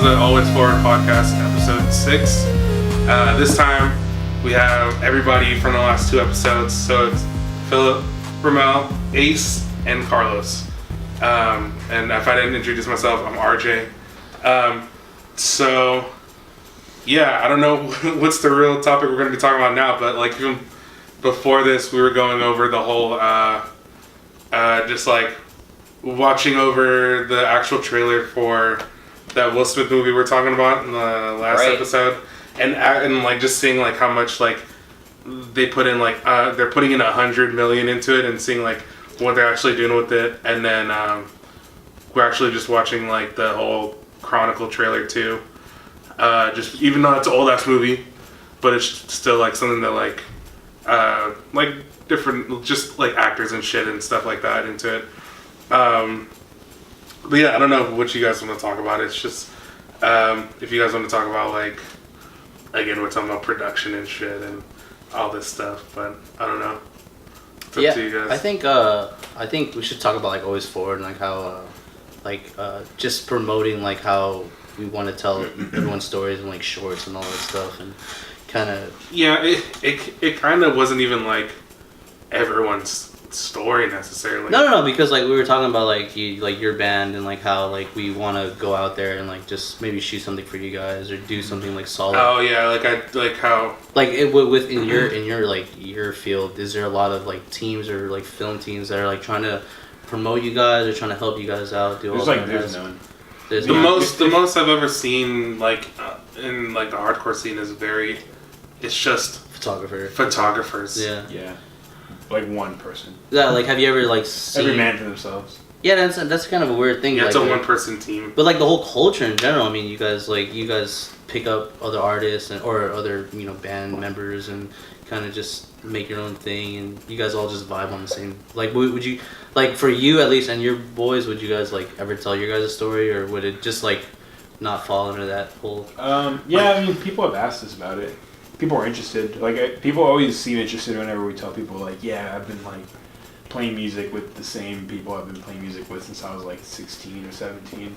the Always Forward podcast, episode 6. This time we have everybody from the last 2 episodes. So it's Philip, Ramel, Ace, and Carlos. And if I didn't introduce myself, I'm RJ. So yeah, I don't know what's the real topic we're going to be talking about now, but like even before this, we were going over the whole just like watching over the actual trailer for that Will Smith movie we're talking about in the last episode, and like just seeing like how much like they put in, like they're putting in 100 million into it, and seeing like what they're actually doing with it, and then we're actually just watching like the whole Chronicle trailer too. Just even though it's an old ass movie, but it's still like something that like different, just like actors and shit and stuff like that into it. But yeah, I don't know what you guys want to talk about. It's just if you guys want to talk about, like, again, we're talking about production and shit and all this stuff, but I don't know. It's up to you guys. I think we should talk about like Always Forward and like how just promoting like how we want to tell everyone's stories and like shorts and all that stuff, and kind of it kind of wasn't even like everyone's story necessarily. No, because like we were talking about like your band and like how like we want to go out there and like just maybe shoot something for you guys or do something like solid. Oh yeah, how like it within your like your field, is there a lot of like teams or like film teams that are like trying to promote you guys or trying to help you guys out? There's none. The most I've ever seen like in like the hardcore scene is it's just photographers. Yeah. Like one person. Yeah, like have you ever like seen... Every man for themselves. Yeah, that's kind of a weird thing. Yeah, like, it's a one-person team. But like the whole culture in general, I mean, you guys pick up other artists or other band members and kind of just make your own thing, and you guys all just vibe on the same. Like, would you, like for you at least and your boys, would you guys like ever tell your guys' story, or would it just like not fall under that whole? Yeah, I mean, people have asked us about it. People are interested. Like, people always seem interested whenever we tell people, like, yeah, I've been, like, playing music with the same people I've been playing music with since I was, like, 16 or 17.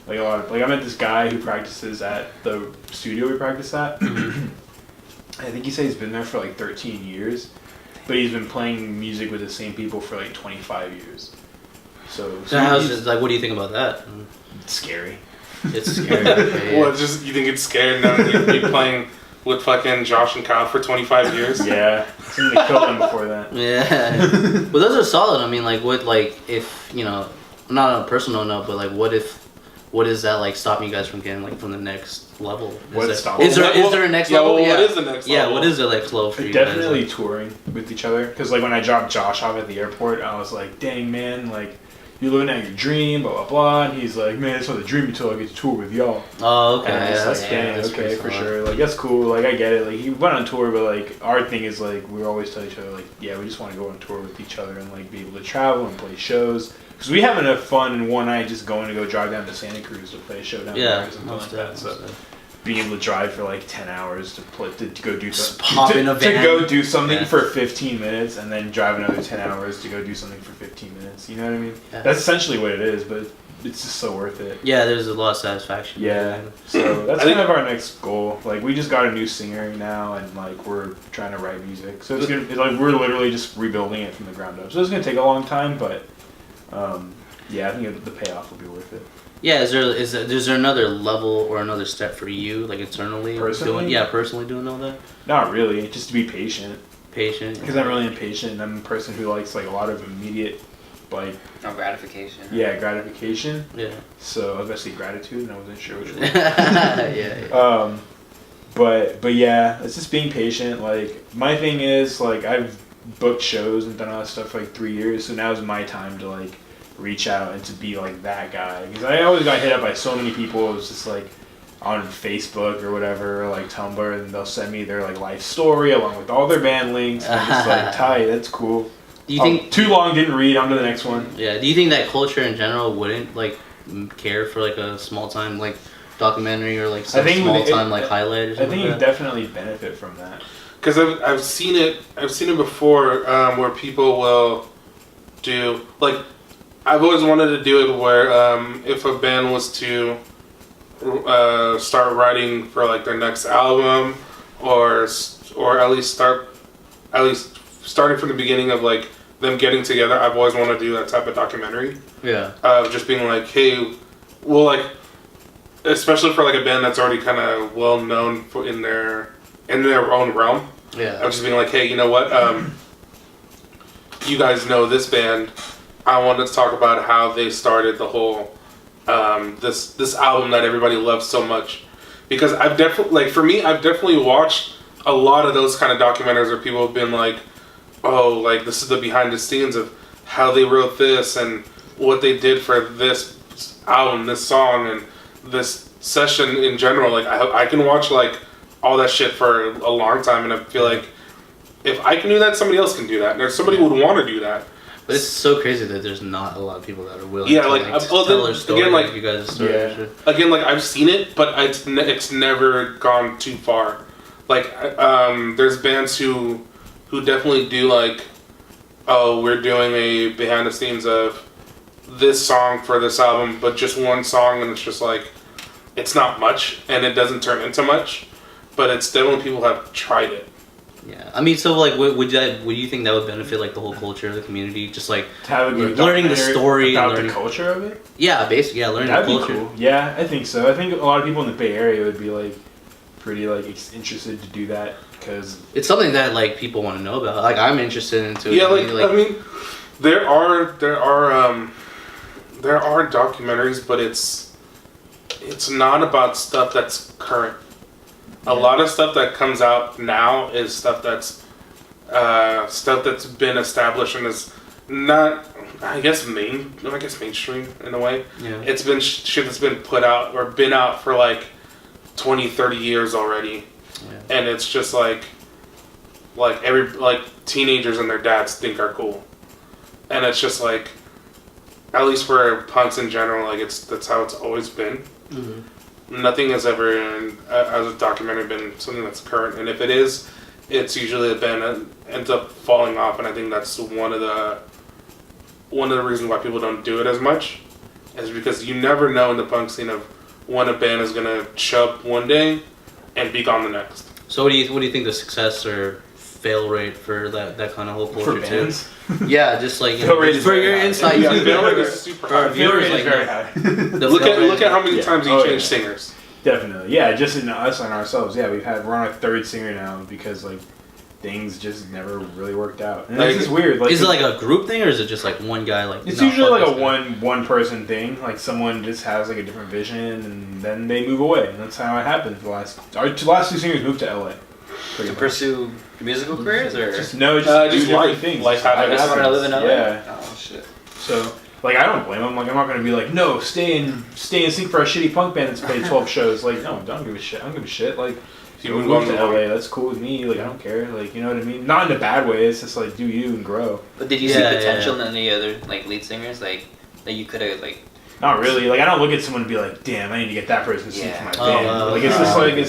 Like, I met this guy who practices at the studio we practice at. I think he said he's been there for, like, 13 years. But he's been playing music with the same people for, like, 25 years. So what do you think about that? It's scary. It's scary. Okay, Well, just, you think it's scary now that you'd be playing with fucking Josh and Kyle for 25 years? Yeah. Somebody killed them before that. Yeah. Well, those are solid. I mean, like, if, not on a personal note, but, like, what is that, like, stopping you guys from getting, like, from the next level? Is there a next level? What is the next level? Yeah, what is the next level for you definitely guys? touring with each other. Because, like, when I dropped Josh off at the airport, I was like, dang, man, like, you're living out your dream, blah, blah, blah. And he's like, man, it's not a dream until I get to tour with y'all. Oh, okay. And I was like, dang, okay, for sure. Like, that's cool. Like, I get it. Like, he went on tour, but, like, our thing is, like, we always tell each other, like, yeah, we just want to go on tour with each other and, like, be able to travel and play shows. Because we have enough fun in one night just going to go drive down to Santa Cruz to play a show down there or something like that. So being able to drive for like 10 hours to go do something, to go do something for 15 minutes, and then drive another 10 hours to go do something for 15 minutes. You know what I mean? Yeah. That's essentially what it is, but it's just so worth it. Yeah, there's a lot of satisfaction. Yeah, so that's kind of our next goal. Like, we just got a new singer now, and like we're trying to write music. So it's we're literally just rebuilding it from the ground up. So it's gonna take a long time, but yeah, I think the payoff will be worth it. Yeah, is there another level or another step for you, like internally? Personally? Personally doing all that? Not really, just to be patient. Patient? Because I'm really impatient. I'm a person who likes like a lot of immediate, like... gratification. Yeah, gratification. Yeah. So I was going to say gratitude, and I wasn't sure which one. Yeah. But yeah, it's just being patient. Like, my thing is, like, I've booked shows and done all that stuff for like 3 years, so now is my time to like reach out and to be like that guy, because I always got hit up by so many people. It was just like on Facebook or whatever, or like Tumblr, and they'll send me their like life story along with all their band links. And I'm just like, tight, that's cool. Do you think too long, didn't read, on to the next one? Yeah. Do you think that culture in general wouldn't like care for like a small time like documentary or like some small time like highlight or something? I think you definitely benefit from that. Because I've seen it before where people will do, like, I've always wanted to do it where if a band was to start writing for like their next album, or at least starting from the beginning of like them getting together. I've always wanted to do that type of documentary. Yeah. Of just being like, hey, well, like, especially for like a band that's already kind of well known in their own realm. Yeah. Of just being like, hey, you know what? You guys know this band. I wanted to talk about how they started the whole this album that everybody loves so much. Because I've definitely watched a lot of those kind of documentaries where people have been like, oh, like this is the behind the scenes of how they wrote this and what they did for this album, this song, and this session in general. Like I can watch like all that shit for a long time, and I feel like if I can do that, somebody else can do that. And if somebody would want to do that. But it's so crazy that there's not a lot of people that are willing Yeah, to like, tell their story. again, like- you guys' story. Yeah. And shit. Again, like I've seen it, but it's never gone too far. Like there's bands who definitely do like, oh, we're doing a behind the scenes of this song for this album, but just one song, and it's just like it's not much, and it doesn't turn into much, but it's definitely people have tried it. Yeah, I mean, so like, would you think that would benefit like the whole culture of the community? Just like, To have a good learning the documentary story and about learning- the culture of it. yeah, basically, yeah, learning That'd the be culture. cool. Yeah, I think so. I think a lot of people in the Bay Area would be like pretty like interested to do that because It's something that like people want to know about. Like, I'm interested into. Yeah, it. like I mean, there are documentaries, but it's not about stuff that's current. A lot of stuff that comes out now is stuff that's been established and is not, I guess mainstream in a way. yeah. It's been shit that's been put out or been out for like 20, 30 years already. Yeah. And it's just like teenagers and their dads think are cool. And it's just like, at least for punks in general, like that's how it's always been. Mhm. Nothing has ever, as a documentary, been something that's current. And if it is, it's usually a band that ends up falling off. And I think that's one of the reasons why people don't do it as much, is because you never know in the punk scene of when a band is gonna show up one day and be gone the next. So what do you think the success or fail rate for that kind of whole for culture too? bands, Yeah, just like Fail rate is for very your high. insight, Yeah, you fail rate know, is super for high. our viewers, Fail rate like is very high. the Look fail rate- at how many Yeah. times you Oh, change yeah. singers. Definitely, yeah. Just in us and ourselves, yeah. We're on our third singer now because like things just never really worked out. And Like, it's just weird. Like, Is it like a group thing or is it just like one guy? Like it's "Nah, usually fuck like a this guy." one person thing. Like someone just has like a different vision and then they move away. And that's how it happened. Our last two singers moved to LA. Pretty To much. pursue musical careers or Just do just different life. things. Life Just happens. I just want to happens. live in LA? Yeah. Oh shit. So, like, I don't blame them. Like, I'm not gonna be like, no, stay and sing for a shitty punk band that's played 12 shows. Like, no, don't give a shit. I don't give a shit. Like, If you you move move on to to LA, that's cool with me. Like, I don't care. Like, you know what I mean? Not in a bad way. It's just like, do you and grow. But did you Yeah, see yeah, potential yeah. in any other like lead singers like that you could have like? Not really. Like, I don't look at someone and be like, damn, I need to get that person to sing for my Yeah. Oh, band. wow. Like, it's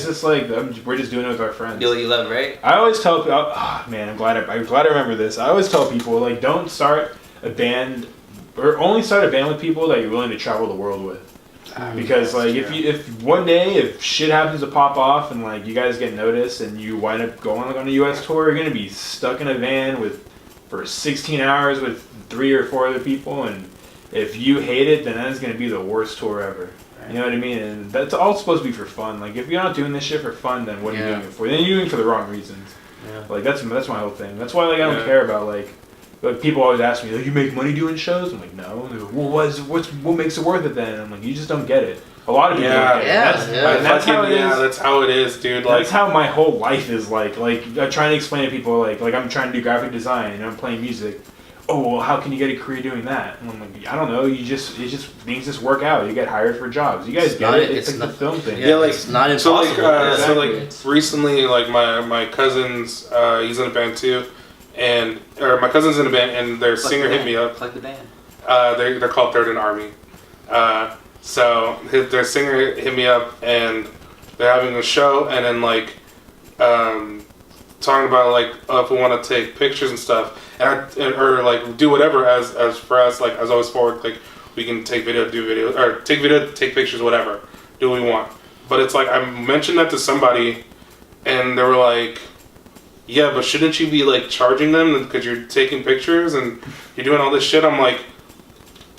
just like we're just doing it with our friends. You love, right? I always tell people, man, I'm glad I remember this. I always tell people, like, don't start a band, or only start a band with people that you're willing to travel the world with. Because like if one day if shit happens to pop off and like you guys get noticed and you wind up going like on a U.S. tour, you're gonna be stuck in a van for 16 hours with 3 or 4 other people, and if you hate it, then that's gonna be the worst tour ever. You know what I mean? And that's all supposed to be for fun. Like if you're not doing this shit for fun, then what are you Yeah. doing it for? Then you're doing it for the wrong reasons. Yeah. Like that's my whole thing. That's why like I don't Yeah. care about like people always ask me, like, you make money doing shows? I'm like, no. They're like, well, what makes it worth it then? I'm like, you just don't get it. A lot of people Yeah. don't get it. Yeah, That's, yeah. and that's how it is. Yeah, that's how it is, dude. Like, That's how my whole life is like. Like I'm trying to explain to people like I'm trying to do graphic design and I'm playing music. Oh well, how can you get a career doing that? And I'm like, I don't know. Things just work out. You get hired for jobs. You guys It's get not- it. it's It's like not- the film thing. Yeah, like, it's not so impossible. like, Exactly. recently, like my cousin's, he's in a band too, or my cousin's in a band, and their singer hit me up. Plug the band. They're called Third and Army. So their singer hit me up, and they're having a show, and then like talking about like if we want to take pictures and stuff, or like do whatever as for us, like as always forward, like we can take video, do video, or take video, take pictures, whatever. do we want? But it's like, I mentioned that to somebody, and they were like, yeah, but shouldn't you be like charging them because you're taking pictures and you're doing all this shit? I'm like,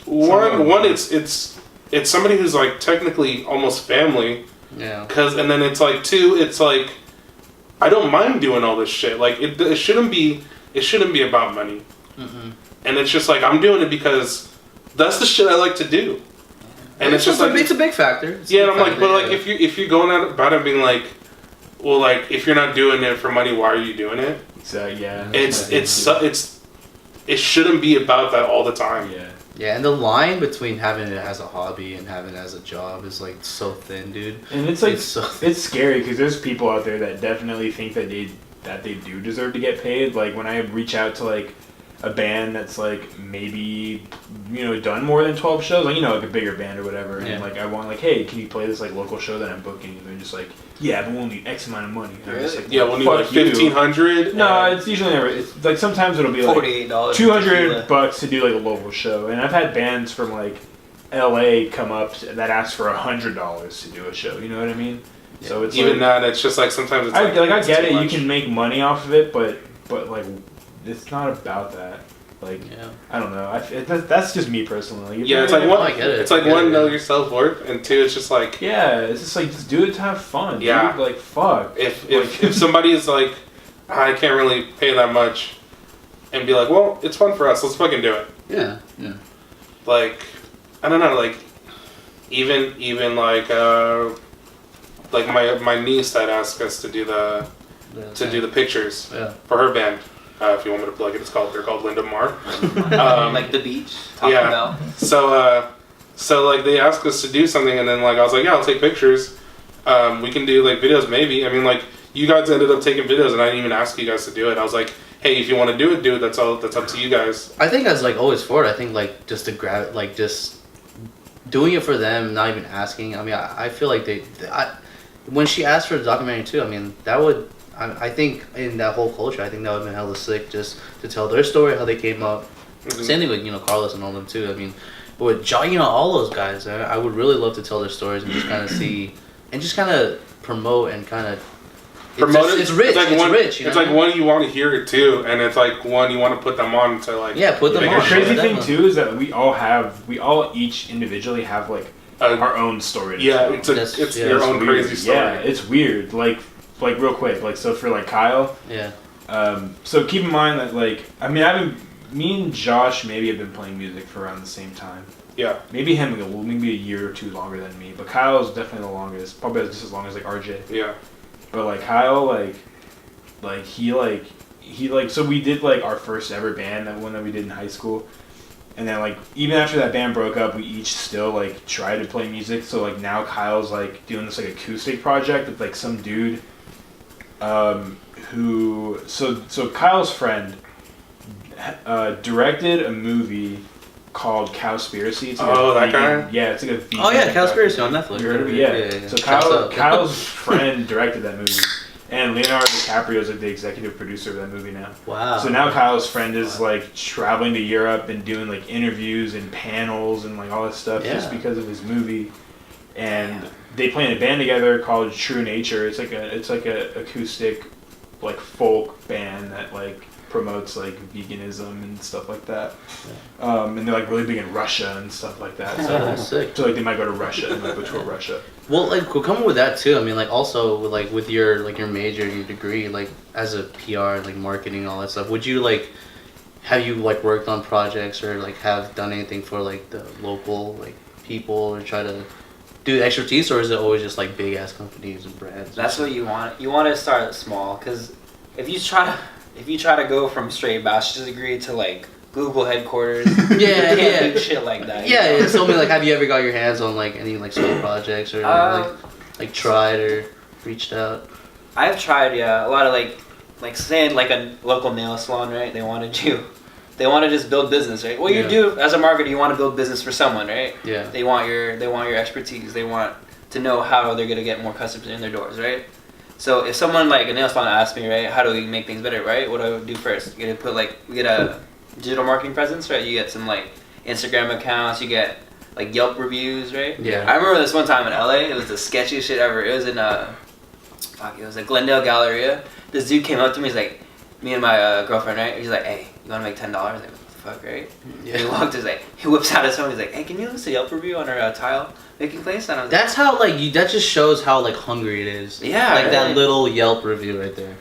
one, it's somebody who's like technically almost family. Yeah. And then it's like, two, it's like, I don't mind doing all this shit. Like it shouldn't be about money. Mm-mm. And it's just like, I'm doing it because that's the shit I like to do. And it's just like, it's a big factor. It's a yeah, big and I'm like, factor, but like yeah. if you're going about it being like, well, like if you're not doing it for money, why are you doing it? So yeah, It shouldn't be about that all the time. yeah. Yeah, and the line between having it as a hobby and having it as a job is like so thin, dude. And it's like It's so it's scary because there's people out there that definitely think that they do deserve to get paid. Like when I reach out to like a band that's like maybe done more than 12 shows, like like a bigger band or whatever, Yeah. and like I want like, hey, can you play this like local show that I'm booking? And they're just like, yeah, but we'll need X amount of money. And I'm just like, Yeah, we'll need fuck like you. 1,500. No, it's usually never. It's like sometimes it'll be like $48. $200 to do like a local show, and I've had bands from like LA come up that ask for $100 to do a show. You know what I mean? Yeah. So it's Even like, that, it's just like sometimes it's I it's get too it. You much. can make money off of it, but like it's not about that. Like yeah. I don't know. That's just me personally. Like, Yeah, it's like one. I get it. It's like I get one, it, know yeah. your self worth, and two, it's just like Yeah, it's just like just do it to have fun. Yeah. dude. Like fuck. if somebody is like, I can't really pay that much, and be like, well, it's fun for us. Let's fucking do it. Yeah. Yeah. Like, I don't know. Like, even like my niece had asked us to do the pictures Yeah. for her band. If you want me to plug it, they're called Linda Mar. Like the beach, Taco yeah. Bell. So like they asked us to do something, and then like I was like, yeah, I'll take pictures. We can do like videos, maybe. I mean, like you guys ended up taking videos, and I didn't even ask you guys to do it. I was like, hey, if you want to do it, That's up to you guys. I think as like always for it, I think like just to grab like just doing it for them, not even asking. I mean, I feel like when she asked for the documentary too, I mean that would. I think in that whole culture, I think that would have been hella sick just to tell their story, how they came up. Mhm. Same thing with Carlos and all them too. I mean, but with John, all those guys, I would really love to tell their stories and just kind of see and just kind of promote and kind of Promote it. It's rich. Like It's one, rich. It's like one you want to hear it too, and it's like one you want to put them on to like. Yeah, put them make on. a The crazy Yeah, thing definitely. too is that we all each individually have like our own story. To Yeah, tell. it's Yeah, your It's own weird. crazy story. Yeah, it's weird. Like real quick. Like so for like Kyle. Yeah. So keep in mind that like me and Josh maybe have been playing music for around the same time. Yeah. Maybe him maybe a year or two longer than me, but Kyle's definitely the longest. Probably just as long as like RJ. Yeah. But like Kyle he so we did like our first ever band, that one that we did in high school. And then like even after that band broke up, we each still like tried to play music. So like now Kyle's like doing this like acoustic project with like some dude who so Kyle's friend directed a movie called Cowspiracy. It's like Oh, a that vegan- guy? Yeah, it's like a vegan Oh yeah, Cowspiracy documentary. on Netflix. You heard of it? Yeah. So Kyle's friend directed that movie. And Leonardo DiCaprio is like the executive producer of that movie now. Wow. So now Kyle's friend is like traveling to Europe and doing like interviews and panels and like all this stuff just Yeah. because of his movie. And they play in a band together called True Nature. It's like a acoustic like folk band that like promotes like veganism and stuff like that. And they're like really big in Russia and stuff like that. Oh, that's sick. So like they might go to Russia, they might go tour Russia. Well, like coming with that too. I mean, like also like with your major, your degree, like as a PR, like marketing, all that stuff. Would you like have you like worked on projects or like have done anything for like the local like people or try to do expertise, or is it always just like big ass companies and brands? That's what you want. You want to start small, because if you try to go from straight bachelor's degree to like Google headquarters, you Yeah, can't yeah. do shit like that. Yeah, yeah. So, I mean, like, have you ever got your hands on like any like solo projects or like tried or reached out? I've tried, yeah, a lot of like saying like a local nail salon, right? They want to just build business, right? What you Yeah. do as a marketer, you want to build business for someone, right? Yeah. They want your expertise. They want to know how they're gonna get more customers in their doors, right? So if someone like a nail salon asks me, right, how do we make things better, right? What do I do first? You gotta we get a digital marketing presence, right? You get some like Instagram accounts, you get like Yelp reviews, right? Yeah. I remember this one time in LA. It was the sketchiest shit ever. It was in it was at Glendale Galleria. This dude came up to me. He's like, me and my girlfriend, right? He's like, hey, you want to make $10? Like, what the fuck, right? Yeah. And he walked. He's like, he whips out his phone. He's like, hey, can you list a Yelp review on our tile making place? And I was That's how like you. That just shows how like hungry it is. Yeah, Like that right. little Yelp review right there.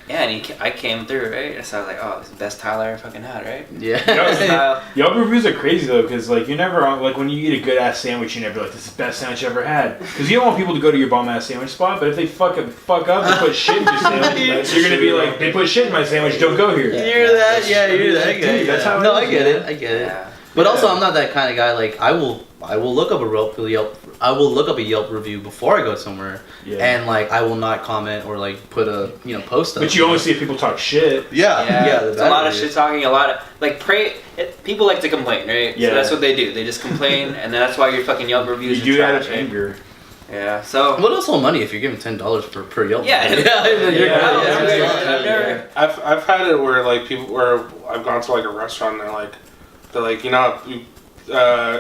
yeah, and I came through, right? So I was like, oh, it's the best tile I ever fucking had, right? Yeah. Best tile. Yelp reviews are crazy though, because like you're never on, like when you eat a good ass sandwich, you're never like, this is the best sandwich I ever had. Because you don't want people to go to your bomb ass sandwich spot, but if they fuck up and put shit in your sandwich, you're gonna be like, they put shit in my sandwich, don't go here. You hear that? Yeah, you hear that? I get it. That's how it No, is, I get man. it. I get it. Yeah. But also, Yeah. I'm not that kind of guy. Like, I will look up a Yelp. I will look up a Yelp review before I go somewhere, Yeah. and like I will not comment or like put a post up. But you only see if people talk shit. Yeah, yeah. It's a lot of shit talking, a lot of like people like to complain, right? Yeah. So that's what they do. They just complain, and that's why your fucking Yelp reviews You are do that trash, out of right? anger. Yeah. So What else on money if you're giving $10 per Yelp? Yeah. review? You're Yeah, good. yeah, Yeah, yeah, I've never. I've had it where like people where I've gone to like a restaurant and they're like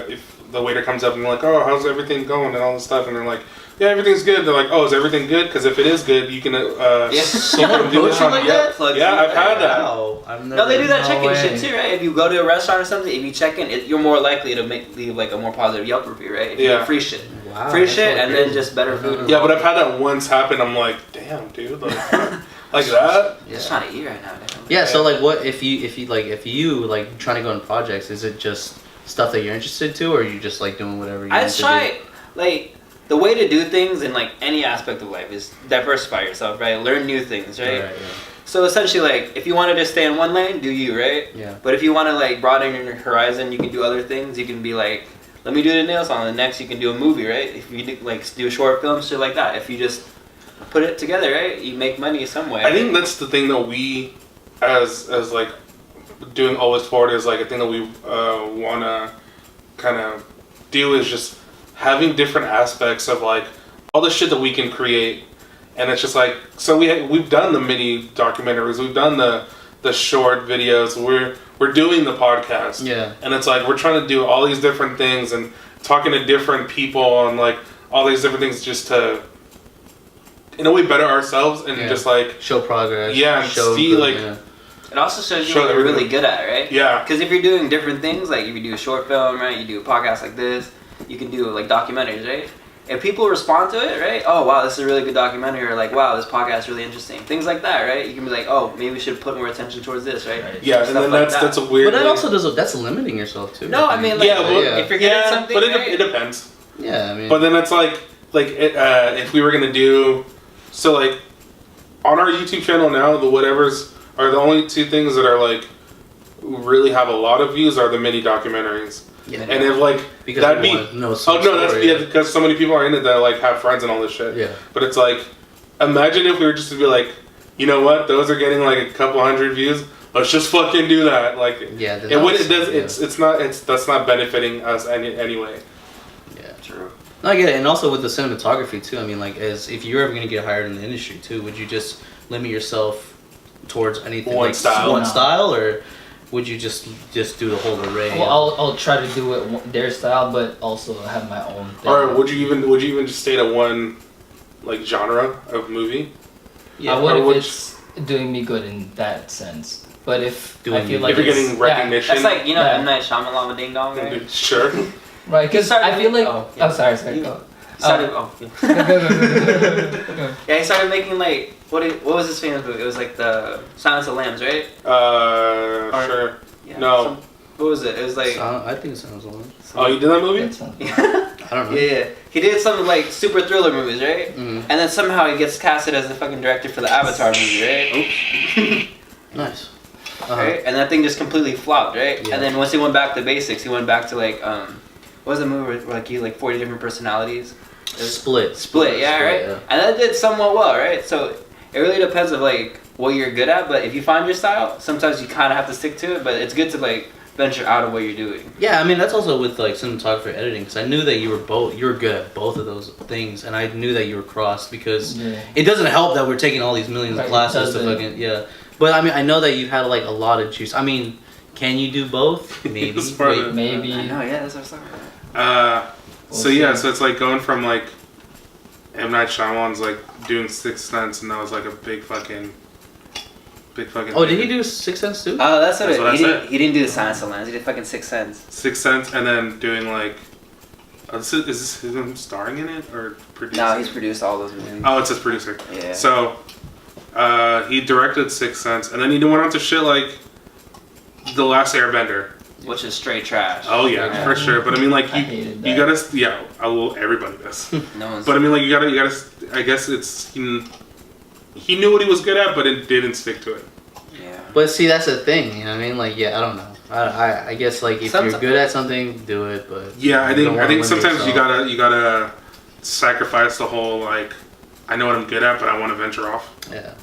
if the waiter comes up and they're like, oh, how's everything going and all this stuff, and they're like, yeah, everything's good. They're like, oh, is everything good? Because if it is good, you can Someone do approach this you on like Yelp. that? Plug Yeah, you. I've had that. Wow, I've never. No, they do that No check-in way. shit too, right? If you go to a restaurant or something, if you check in, you're more likely to leave like a more positive Yelp review, right? If you Yeah. get free shit, Wow, free that's shit, so and then crazy. just better food. Yeah, but I've had that once happen. I'm like, damn, dude, like that. I'm just trying to eat right now. Man. Yeah, so like, what if you like trying to go on projects? Is it just stuff that you're interested to, or are you just like doing whatever you? I need to try like the way to do things in like any aspect of life is diversify yourself, right? Learn new things, do? right? Right, So essentially, like if you want to just stay in one lane, do you, right? yeah. But if you want to like broaden your horizon, you can do other things. You can be like, let me do the nail salon. The next, you can do a movie, right? If you do a short film, shit like that. If you just put it together, right, you make money some way. I think that's the thing that we, as like doing Always Forward, is like a thing that we want to kind of do is just having different aspects of like all the shit that we can create, and it's just like so we've done the mini documentaries, we've done the short videos, we're doing the podcast, Yeah. and it's like we're trying to do all these different things and talking to different people and like all these different things just to in a way better ourselves and Yeah. just like Show progress. Yeah, and show see, like- improvement, it also shows you Show what you're everything. really good at, right? yeah. Because if you're doing different things, like if you do a short film, right, you do a podcast like this, you can do like documentaries, right? If people respond to it, right? Oh wow, this is a really good documentary, or like wow, this podcast is really interesting. Things like that, right? You can be like, oh, maybe we should put more attention towards this, right? Right. Yeah, and Stuff then like that's a yeah. weird. But that way- also that's limiting yourself too. No, I mean like Yeah, well, if you're good at something, but right? it depends. Yeah, I mean. But then it's like if we were gonna do so like on our YouTube channel now, the whatevers are the only two things that are like really have a lot of views are the mini documentaries. yeah. And if like because that'd be everyone knows oh some no, that's story. yeah because so many people are in it that like have friends and all this shit. Yeah. But it's like imagine if we were just to be like, you know what, those are getting like a couple hundred views. Let's just fucking do that. Like Yeah. then it would that's- it does yeah. that's not benefiting us anyway. Yeah. True. No, I get it, and also with the cinematography too. I mean, like, as if you're ever gonna get hired in the industry too, would you just limit yourself towards anything One like style. one No. style, or would you just do the whole array? Well, I'll try to do it their style, but also have my own thing. Or would you even just stay to one like genre of movie? yeah. I would or if which- it's doing me good in that sense. But if I Doing feel me like if you're it's- getting recognition, That's like Yeah. M. Night Shyamalan with Ding Dong, right? sure. right, because I feel like Oh, yeah. sorry, You- go. He started, yeah. Go, go, go, go. Yeah, he started making like what was his famous movie? It was like the Silence of the Lambs, right? Sure. Yeah, No. what was it? It was like I think it sounds like. Oh, you did that movie? That's not- yeah, I don't know. yeah. He did some like super thriller movies, right? Mhm. And then somehow he gets casted as the fucking director for the Avatar movie, right? Nice. Uh-huh. Right? And that thing just completely flopped, right? Yeah. And then once he went back to basics, he went back to like what was the movie where like he had like 40 different personalities? It was- Split. yeah, right. Yeah. And that did somewhat well, right? So it really depends of like what you're good at, but if you find your style, sometimes you kind of have to stick to it. But it's good to like venture out of what you're doing. Yeah, I mean that's also with like cinematography editing, because I knew that you were good at both of those things, and I knew that you were crossed because Yeah. it doesn't help that we're taking all these millions Right, of it classes to doesn't. fucking yeah. But I mean I know that you had like a lot of juice. I mean, can you do both? Maybe. It's part of Wait, it. Maybe. I know, yeah, that's what I was talking about. So yeah, so it's like going from like M Night Shyamalan's like doing Sixth Sense, and that was like a big fucking. Oh, did he do Sixth Sense too? Oh, that's what, That's what I he said. didn't. He didn't do the Silence of the Lambs. He did fucking Sixth Sense. Sixth Sense, and then doing like. Is this him starring in it or producing? No, he's produced all those movies. Oh, it's his producer. Yeah. So, he directed Sixth Sense, and then he went on to shit like The Last Airbender. Which is straight trash. Oh yeah, for sure. But I mean, like I hated you that. gotta, yeah. I will. Everybody does. No one's. But I mean, like you gotta. I guess it's he knew what he was good at, but it didn't stick to it. Yeah. But see, that's the thing. You know what I mean? Like, yeah, I don't know. I guess like if you're good at something, do it. But Yeah, I you think don't wanna limit sometimes you yourself. gotta sacrifice the whole like. I know what I'm good at, but I want to venture off. Yeah.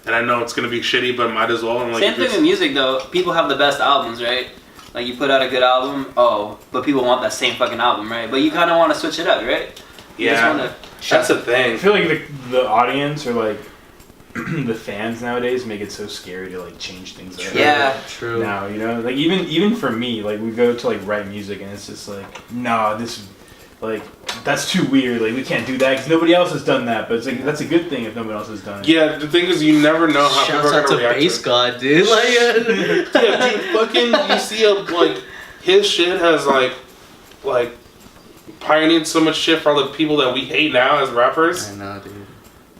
And I know it's gonna be shitty, but might as well. And like, Same if thing it's- with music though. People have the best albums, right? Like you put out a good album, but people want that same fucking album, right? But you kind of want to switch it up, right? You just Yeah, wanna- that's the I thing. feel like the audience or like the fans nowadays make it so scary to like change things up. Yeah. True. Now, you know, like even for me, like we go to like write music and it's just like, nah, this, like that's too weird. Like we can't do that because nobody else has done that. But it's like that's a good thing if nobody else has done it. Yeah, the thing is, you never know how Shouts people are out to gonna react Bass to it. God, dude. Like, Yeah, dude, fucking, you see like his shit has like pioneered so much shit for all the people that we hate now as rappers. I know, dude.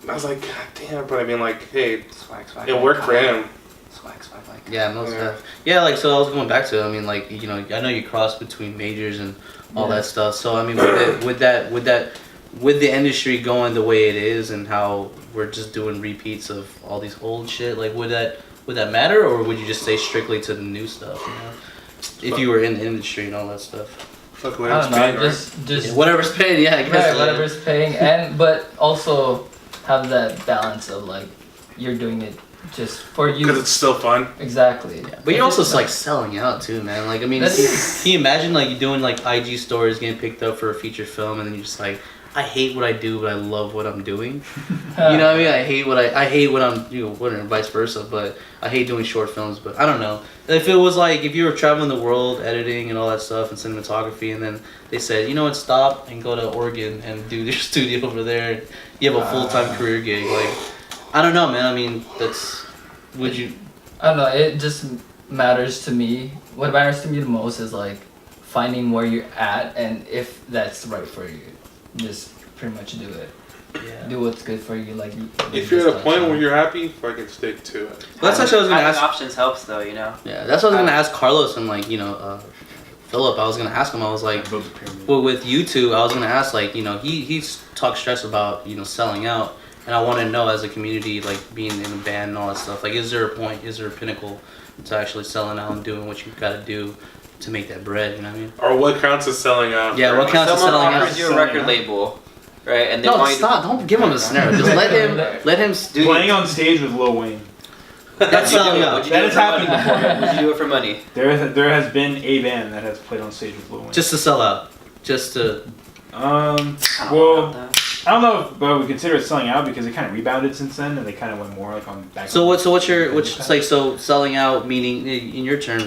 And I was like, God damn, but I mean, like, hey, Swag, it worked for him. Swag, like. Yeah, most Yeah. yeah, like so I was going back to it. I mean, like you know, I know you cross between majors and all Yeah. that stuff. So I mean, with the industry going the way it is and how we're just doing repeats of all these old shit, like would that matter, or would you just stay strictly to the new stuff? You know, if you were in the industry and all that stuff. Fuck I whatever's don't know. paid, right? Just Whatever's paid, yeah, I guess. right, yeah. whatever's paying, but also have that balance of like you're doing it just for you. Because it's still fun. Exactly. But you're also like selling out too, man. Like I mean, That's- can you imagine like you doing like IG stories getting picked up for a feature film, and then you're just like, I hate what I do, but I love what I'm doing. You know what I mean? I hate what I'm, whatever, vice versa. But I hate doing short films. But I don't know. If it was like if you were traveling the world, editing and all that stuff, and cinematography, and then they said, you know what, stop and go to Oregon and do your studio over there. You have a full-time career gig. Like, I don't know, man. I mean, would you? I don't know. It just matters to me. What matters to me the most is like finding where you're at and if that's right for you. Just pretty much do it. Yeah. Do what's good for you. Like If you're at a point where you're happy, fucking stick to it. That's actually what I was gonna Having ask. options helps though, you know. Yeah, that's what I was gonna ask Carlos and like Philip. I was gonna ask him. I was like, Build the pyramid. well, with you two, I was gonna ask like he's talked stress about selling out, and I want to know as a community like being in a band and all that stuff. Like, is there a point? Is there a pinnacle to actually selling out and doing what you got to do to make that bread? You know what I mean? Or what counts as selling out? Yeah, what counts as Someone selling out? offers you a Selling record out. label, right? And they No, want you stop! Don't give him a scenario. Just let him Dude, Playing on stage with Lil Wayne. That's selling out. Would you That do it has for happened money? before. Would you do it for money? There has been a band that has played on stage with Lil Wayne. Just to sell out. Just to. I don't know Well, about that. I don't know if we consider it selling out because it kind of rebounded since then, and they kind of went more like on back. So what's like selling out meaning in your terms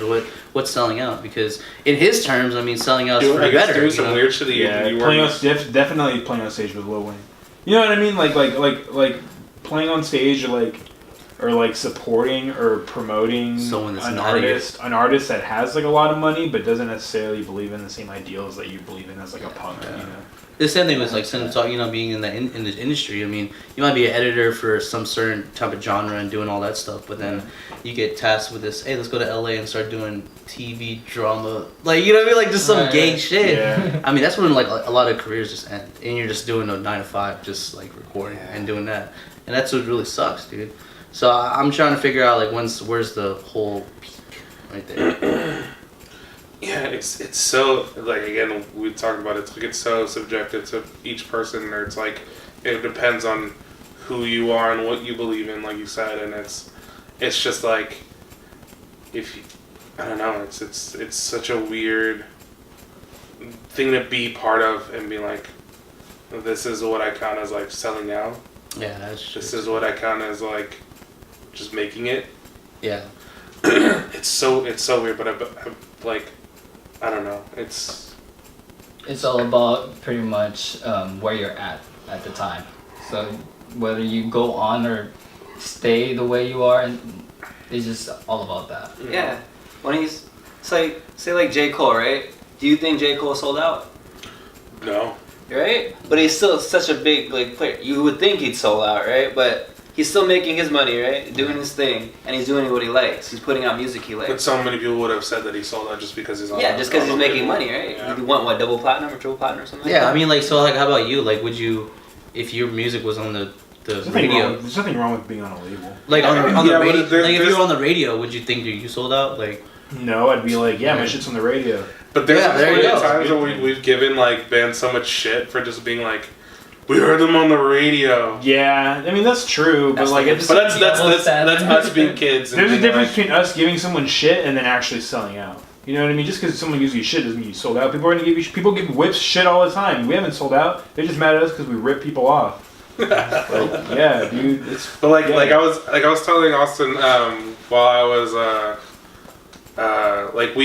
what's selling out? Because in his terms, I mean selling out is I for guess better. doing You some know? weird shit that Yeah, you playing on weren't. definitely playing on stage with Lil Wayne. You know what I mean? Like playing on stage or like supporting or promoting Someone that's an not a- artist that has like a lot of money but doesn't necessarily believe in the same ideals that you believe in as like a punk. Yeah. You know. The same thing with like cinematography, being in the industry. I mean, you might be an editor for some certain type of genre and doing all that stuff, but then you get tasked with this. Hey, let's go to LA and start doing TV drama, like you know what I mean, like just some Right. gay shit. Yeah. I mean, that's when like a lot of careers just end, and you're just doing a 9 to 5, just like recording and doing that, and that's what really sucks, dude. So I'm trying to figure out like where's the whole peak right there. Yeah, it's so like again we talked about it. It's like it's so subjective to each person, or it's like it depends on who you are and what you believe in, like you said, and it's just like if you, I don't know, it's such a weird thing to be part of and be like, this is what I count as like selling out. Yeah, that's This true. is what I count as like just making it. Yeah. It's so weird, but I like I don't know. It's it's all about pretty much where you're at the time. So whether you go on or stay the way you are, it's just all about that. Yeah. When he's say like J. Cole, right? Do you think J. Cole sold out? No. Right? But he's still such a big like player. You would think he'd sold out, right? But he's still making his money, right? Doing his thing, and he's doing what he likes. He's putting out music he But likes. so many people would have said that he sold out just because he's on. Yeah, just because he's on making the- money, right? Yeah. You want what, double platinum or triple platinum or something? Yeah, I like mean, like, so, like, how about you? Like, would you, if your music was on the radio, There's nothing wrong with being on a label. like on Yeah, the but radio, there's- like if you there's- were on the radio, would you think you sold out? Like, No, I'd be like, yeah, my shit's on the radio. But there's Yeah, there so you many go. times where we've given like bands so much shit for just being like, we heard them on the radio. Yeah, I mean that's true, but That's like the- at the But same that's us being kids. And there's a being difference like, between us giving someone shit and then actually selling out. You know what I mean? Just because someone gives you shit doesn't mean you sold out. People are gonna give you people give whips shit all the time. We haven't sold out. They're just mad at us because we rip people off. Like, yeah, dude, it's. But like yeah. I was telling Austin while I was like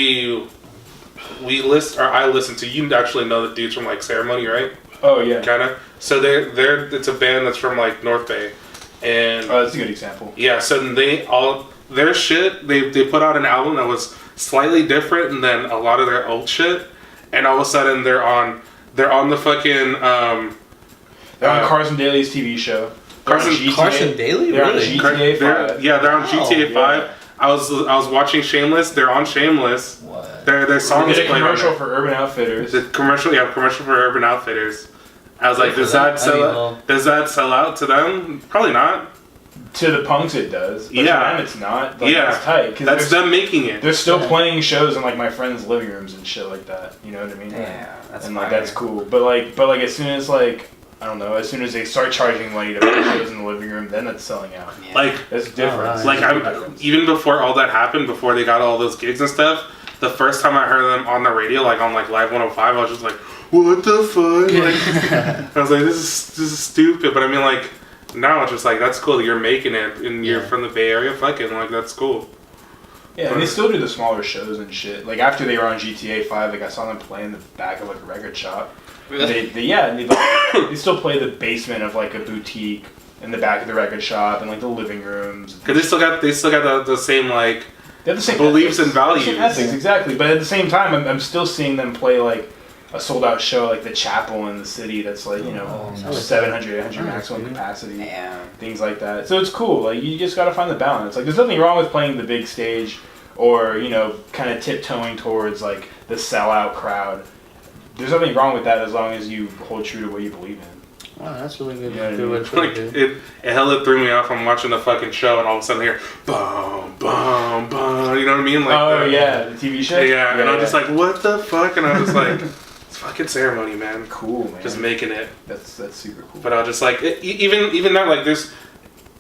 I listened to, you actually know the dudes from like Ceremony, right? Oh yeah. Kinda. So they're it's a band that's from like North Bay, and Oh, that's a good example. yeah. So they all their shit they put out an album that was slightly different than a lot of their old shit, and all of a sudden they're on the fucking They're on Carson Daly's TV show. They're on GTA. Carson Daly, They're on really? GTA they're 5. on Wow, GTA 5. yeah. I was watching Shameless. They're on Shameless. What? Their They song is did a played on commercial there. for Urban Outfitters. The commercial for Urban Outfitters. I was like, Good does for them. that sell? I mean, well- Does that sell out to them? Probably not. To the punks, it does. But Yeah. to them, it's not. Like, Yeah. it's tight. 'Cause That's they're, them making it. they're still playing shows in like my friends' living rooms and shit like that. You know what I mean? Yeah, that's and like fire. that's cool. But like as soon as like I don't know, as soon as they start charging money to play shows in the living room, then it's selling out. Yeah. Like That's different. Alright. like even before all that happened, before they got all those gigs and stuff. The first time I heard them on the radio, like on like Live 105, I was just like, what the fuck? Like, I was like, this is stupid. But I mean, like, now it's just like, that's cool. You're making it, and you're Yeah. from the Bay Area. Fucking, like, that's cool. Yeah, and they still do the smaller shows and shit. Like after they were on GTA 5, like I saw them play in the back of like a record shop. Really? They still play the basement of like a boutique in the back of the record shop and like the living rooms. Because they still got the same, like, They have the same beliefs ethics. and They have the same values. ethics, exactly. But at the same time, I'm still seeing them play like a sold out show, like the chapel in the city that's like, you know, Oh, nice. 700, 800 Nice, maximum dude. capacity. Damn. Things like that. So it's cool. Like you just gotta find the balance. Like there's nothing wrong with playing the big stage or, you know, kind of tiptoeing towards like the sellout crowd. There's nothing wrong with that as long as you hold true to what you believe in. Wow, that's really good. Yeah, Good way to put Like, it, dude. it hella threw me off. I'm watching the fucking show, and all of a sudden I hear, boom, boom, boom. You know what I mean? Like, Oh yeah, the TV show. Yeah, and I'm just like, what the fuck? And I'm just like, it's fucking Ceremony, man. cool, man. Just making it. That's super cool. But I was just like, even that, like, there's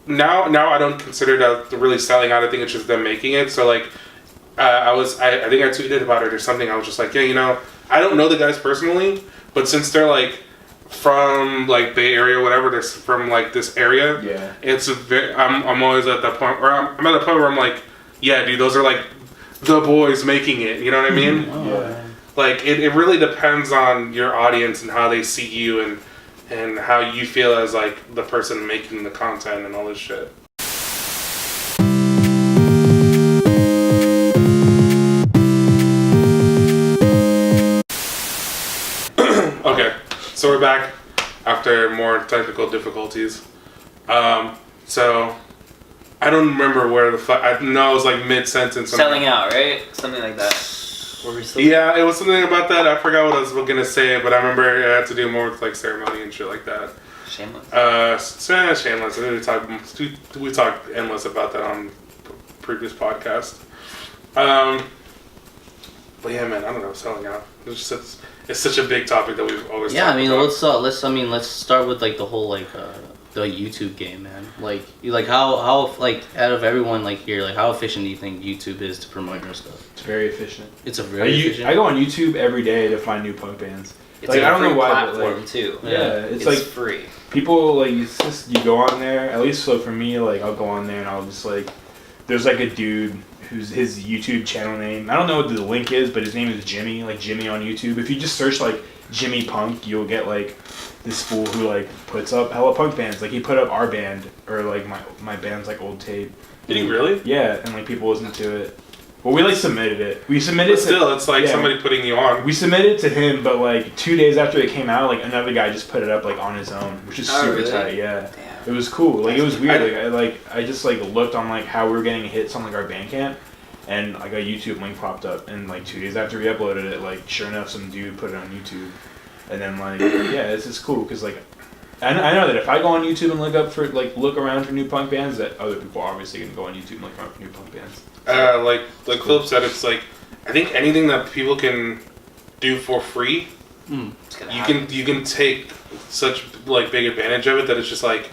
now I don't consider that really selling out. I think it's just them making it. So like, I think I tweeted about it or something. I was just like, yeah, you know, I don't know the guys personally, but since they're like from like Bay Area, whatever, they're from like this area. Yeah. It's I'm always at that point, or I'm at the point where I'm like, yeah, dude, those are like the boys making it. You know what I mean? Oh, Yeah. man. Like it really depends on your audience and how they see you and how you feel as like the person making the content and all this shit. Okay, so we're back after more technical difficulties. So I don't remember where the fuck. I know it was like mid sentence. Selling out, right? Something like that. Were we still? Yeah, it was something about that. I forgot what I was gonna say, but I remember it had to do more with like ceremony and shit like that. Shameless. Shameless. We talked endless about that on previous podcast. But yeah, man, I don't know, selling out. It's such a big topic that we've always Yeah, talked I mean, about. let's start with like the whole like the YouTube game, man. Like how like out of everyone like here, like how efficient do you think YouTube is to promote your stuff? It's very efficient. It's a very efficient. I go on YouTube every day to find new punk bands. It's Like, a I don't free know why, but, platform like- too. Yeah, it's It's like free. people like it's just you go on there. At least so for me, like I'll go on there and I'll just like there's like a dude who's his YouTube channel name. I don't know what the link is, but his name is Jimmy, like Jimmy on YouTube. If you just search like Jimmy Punk, you'll get like this fool who like puts up hella punk bands. Like he put up our band or like my band's like old tape. Did he really? Yeah, and like people listen to it. Well, we like submitted it. We submitted But still, it's like yeah, somebody putting you on. We submitted it to him, but like 2 days after it came out, like another guy just put it up like on his own, which is Oh, super really? tight. Yeah, Damn. it was cool. Like it was weird. I just like looked on like how we were getting hits on like our Bandcamp, and like a YouTube link popped up, and like 2 days after we uploaded it, like sure enough, some dude put it on YouTube, and then like yeah, it's just cool because like. I know that if I go on YouTube and look around for new punk bands, that other people are obviously gonna go on YouTube and look around for new punk bands. Like Philip said, it's like I think anything that people can do for free, It's gonna you happen. can take such like big advantage of it that it's just like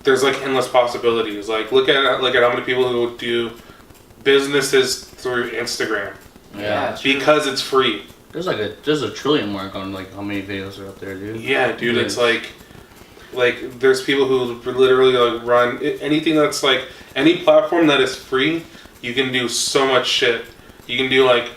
there's like endless possibilities. Like look at how many people who do businesses through Instagram Yeah. true. because it's free. There's a trillion mark on like how many videos are out there, dude. Yeah, dude, it's Yeah. like there's people who literally like run anything that's like any platform that is free. You can do so much shit. You can do like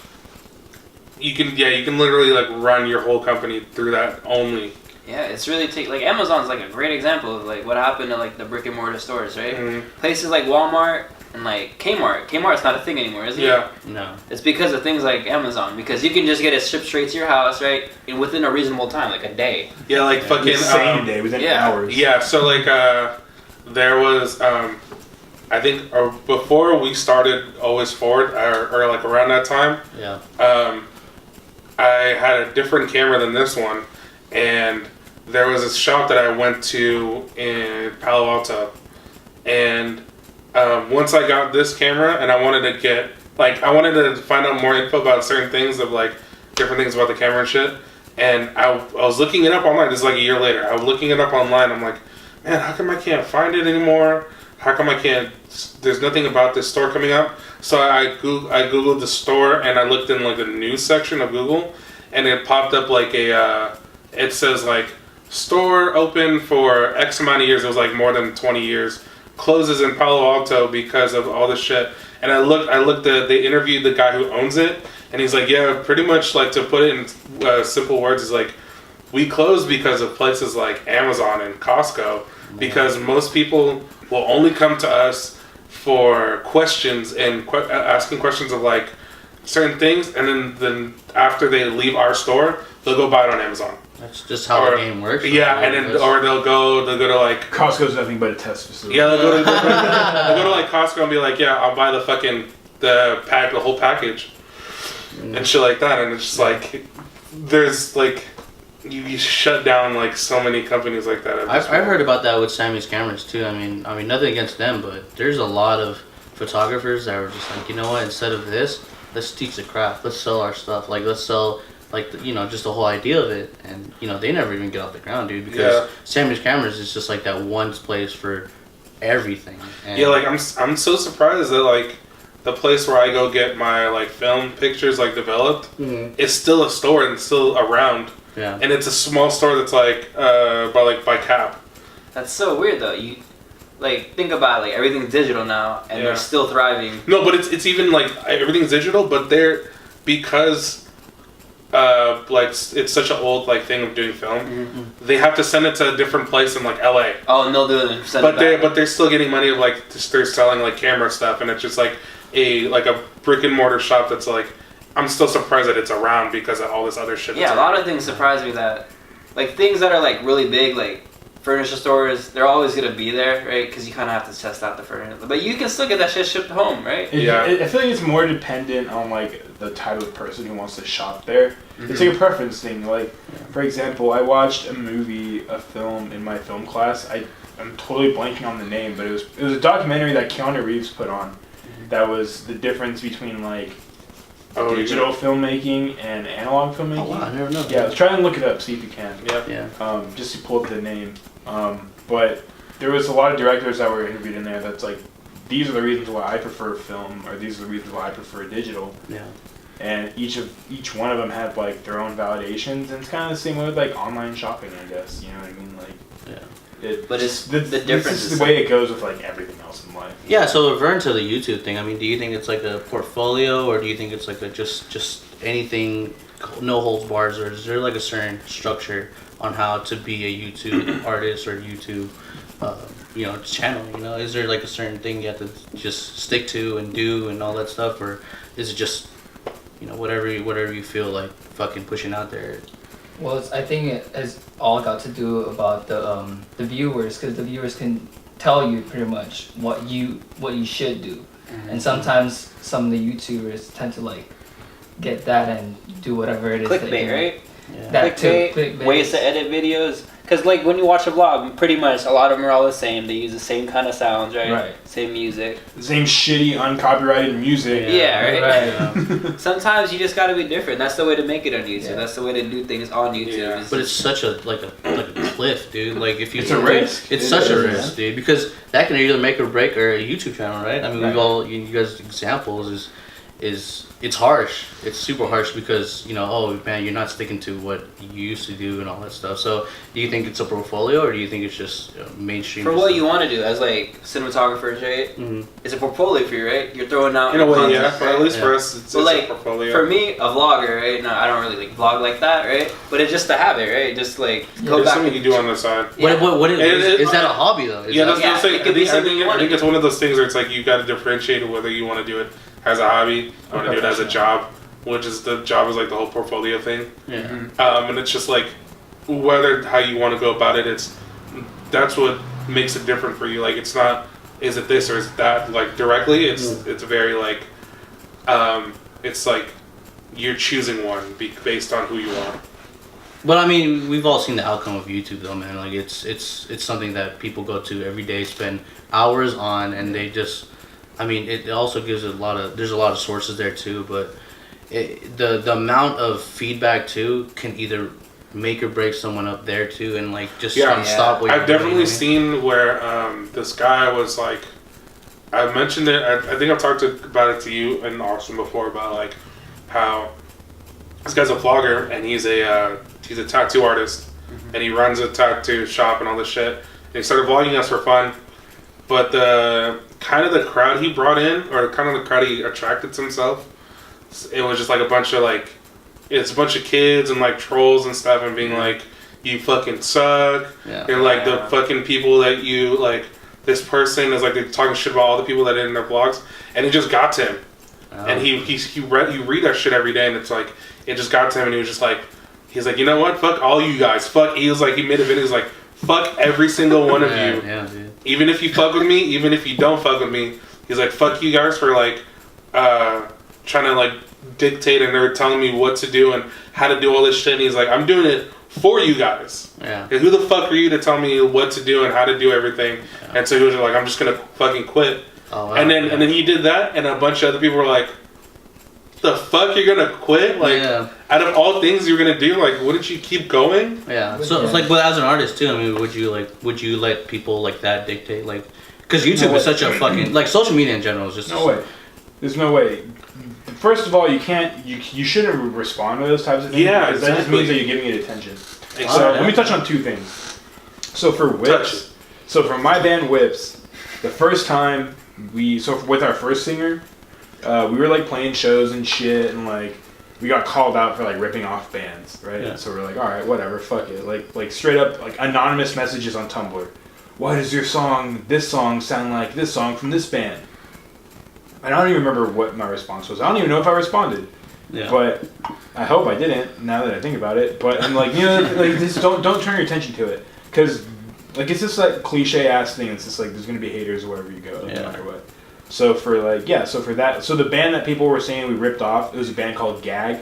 you can literally like run your whole company through that only. Yeah, it's really like Amazon's like a great example of like what happened to like the brick and mortar stores, right? Mhm. Places like Walmart and like Kmart. Kmart's not a thing anymore, is it? Yeah, No. It's because of things like Amazon, because you can just get it shipped straight to your house, right? And within a reasonable time, like a day. yeah, like fucking The same day within yeah. hours. Yeah, so like there was I think before we started Always Forward or like around that time, Yeah. I had a different camera than this one, and there was a shop that I went to in Palo Alto, and once I got this camera and I wanted to find out more info about certain things of like different things about the camera and shit, and I was looking it up online. This is like a year later. I was looking it up online. I'm like, man, how come I can't find it anymore? How come I can't? There's nothing about this store coming up. So I googled the store and I looked in like the news section of Google, and it popped up like it says like store open for X amount of years. It was like more than 20 years. Closes in Palo Alto because of all this shit. And they interviewed the guy who owns it, and he's like, yeah, pretty much like to put it in simple words is like, we closed because of places like Amazon and Costco, because most people will only come to us for questions and asking questions of like certain things, and then after they leave our store, they'll go buy it on Amazon. That's just how the game works. Yeah, and then or they'll go to like Costco's nothing but a test facility. yeah, they'll go to like Costco and be like, yeah, I'll buy the whole package, and shit like that, and it's just like there's like you shut down like so many companies like that. I've heard about that with Sammy's cameras too. I mean, nothing against them, but there's a lot of photographers that were just like, you know what? Instead of this, let's teach the craft. Let's sell our stuff. Like, let's sell like just the whole idea of it. And they never even get off the ground, dude. Because Yeah. Sammy's cameras is just like that one place for everything. And Yeah, like I'm so surprised that like the place where I go get my like film pictures like developed, it's still a store and it's still around, yeah. and it's a small store that's like by Cap. That's so weird though. You like think about it, like everything's digital now, and Yeah. they're still thriving. No, but it's even like everything's digital, but because like it's such an old like thing of doing film, they have to send it to a different place in like LA. Oh, and they'll do it and send But it back. they're still getting money of like they're selling like camera stuff, and it's just like a brick and mortar shop that's like I'm still surprised that it's around because of all this other shit. Yeah, that's a lot around. of things surprise me that, like things that are like really big, like furniture stores, they're always gonna be there, right? Because you kind of have to test out the furniture, but you can still get that shit shipped home, right? Yeah. I feel like it's more dependent on like the type of person who wants to shop there. It's like a preference thing. Like, for example, I watched a film in my film class. I'm totally blanking on the name, but it was a documentary that Keanu Reeves put on. That was the difference between like digital filmmaking and analog filmmaking. Oh wow, I never know. Yeah, let's try and look it up. See if you can. Yeah. Yeah. Just to pull up the name. But there was a lot of directors that were interviewed in there that's like, these are the reasons why I prefer film, or these are the reasons why I prefer digital. Yeah. And each one of them had like their own validations, and it's kind of the same way with like online shopping, I guess. You know what I mean? Like, Yeah. But it's the the difference difference is is the way it goes with like everything else in life. Yeah, so Vern, to the YouTube thing, I mean, do you think it's like a portfolio, or do you think it's like a just anything no holds bars, or is there like a certain structure on how to be a YouTube artist or YouTube, channel? Is there like a certain thing you have to just stick to and do and all that stuff, or is it just, whatever you feel like fucking pushing out there? Well, I think it has all got to do about the viewers, because the viewers can tell you pretty much what you should do, and sometimes some of the YouTubers tend to like get that and do whatever it is. Clickbait, right? Yeah. That too. Clickbait, ways to edit videos. Because like when you watch a vlog, pretty much a lot of them are all the same. They use the same kind of sounds, right? Right. Same music. Same shitty uncopyrighted music. Yeah, right. Yeah. Sometimes you just gotta be different. That's the way to make it on YouTube. Yeah. That's the way to do things on YouTube. Yeah. But it's such a cliff, dude. Like if you, It's a risk. It's It such a is, risk, dude. Because that can either make or break a YouTube channel, right? I mean, Right. we've all you guys examples is it's harsh. It's super harsh because oh man, you're not sticking to what you used to do and all that stuff. So do you think it's a portfolio or do you think it's just mainstream? For what you want to do as like cinematographers, right? Hmm. It's a portfolio for you, right? You're throwing out In a way, content, yeah. right? At least for Yeah. us, it's But a like portfolio. for me, a vlogger, right? No, I don't really like vlog like that, right? But it's just a habit, right? Just like go There's back. something you do on the side. Yeah. What It- is that a hobby though? Is Yeah, that, that's what I'm Yeah, saying. it could be something you I wanna think do. it's one of those things where it's like you got to differentiate whether you want to do it as a hobby, you want to do it as a job, which is the job is like the whole portfolio thing. yeah. And it's just like whether how you want to go about it. That's what makes it different for you. Like it's not is it this or is it that like directly. It's very like it's like you're choosing one based on who you want. But I mean, we've all seen the outcome of YouTube, though, man. Like it's something that people go to every day, spend hours on, and they just. I mean, it also gives there's a lot of sources there too, but the amount of feedback too can either make or break someone up there too, and like just Yeah. stop what you're I've doing, definitely you know? seen where this guy was like, I mentioned it. I think I've talked about it to you and Austin before about like how this guy's a vlogger and he's a tattoo artist and he runs a tattoo shop and all this shit. And he started vlogging us for fun, but the crowd he brought in, or kind of the crowd he attracted to himself, it was just like a bunch of kids and like trolls and stuff and being like, you fucking suck. Yeah. And like the fucking people that you like, this person is like they're talking shit about all the people that did in their vlogs, and it just got to him. And you read that shit every day, and it's like it just got to him, and he was just like, he's like, you know what, fuck all you guys, fuck. He was like, he made a video, he's like, fuck every single one of you. Yeah, dude. Even if you fuck with me, even if you don't fuck with me, he's like, fuck you guys for like trying to like dictate and they're telling me what to do and how to do all this shit. And he's like, I'm doing it for you guys. Yeah. And who the fuck are you to tell me what to do and how to do everything? Yeah. And so he was like, I'm just gonna fucking quit. Oh, wow. And then he did that, and a bunch of other people were like, the fuck, you're gonna quit? Like, yeah. out of all things you're gonna do, like, wouldn't you keep going? Yeah. So it's like, but as an artist too, I mean, would you let people like that dictate, like, because YouTube is such a fucking like social media in general is just No way. There's no way. First of all, you can't. You shouldn't respond to those types of things. Yeah, because that just exactly. means that you're giving it attention. So Exactly. let me touch on two things. So for Touch Whips, so for my band Whips, the first time with our first singer, we were like playing shows and shit, and like we got called out for like ripping off bands, right? Yeah. So we're like, all right, whatever, fuck it. Like straight up like anonymous messages on Tumblr. Why does this song sound like this song from this band? And I don't even remember what my response was. I don't even know if I responded. Yeah. But I hope I didn't. Now that I think about it, but I'm like, like just don't turn your attention to it, because like it's just like cliche ass thing. It's just like there's gonna be haters wherever you go, no matter what. So for that, so the band that people were saying we ripped off, it was a band called Gag,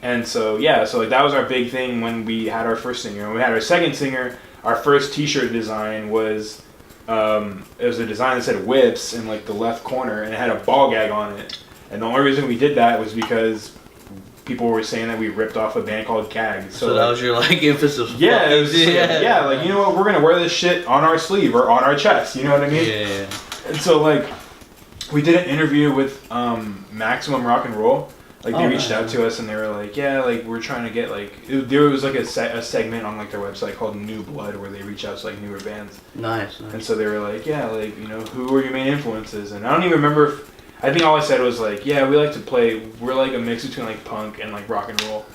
and so like that was our big thing when we had our first singer. When we had our second singer, our first T-shirt design was. It was a design that said Whips in like the left corner, and it had a ball gag on it. And the only reason we did that was because people were saying that we ripped off a band called Gag. So that was your like emphasis. Yeah, it was just like you know what, we're gonna wear this shit on our sleeve or on our chest. You know what I mean? Yeah. And so like, we did an interview with Maximum Rock and Roll. Like they reached out to us and they were like, yeah, like we're trying to get like there was like a segment on like their website called New Blood where they reach out to like newer bands. Nice. And so they were like, yeah, like, you know, who were your main influences? And I don't even remember I think all I said was like, yeah, we like to play. We're like a mix between like punk and like rock and roll,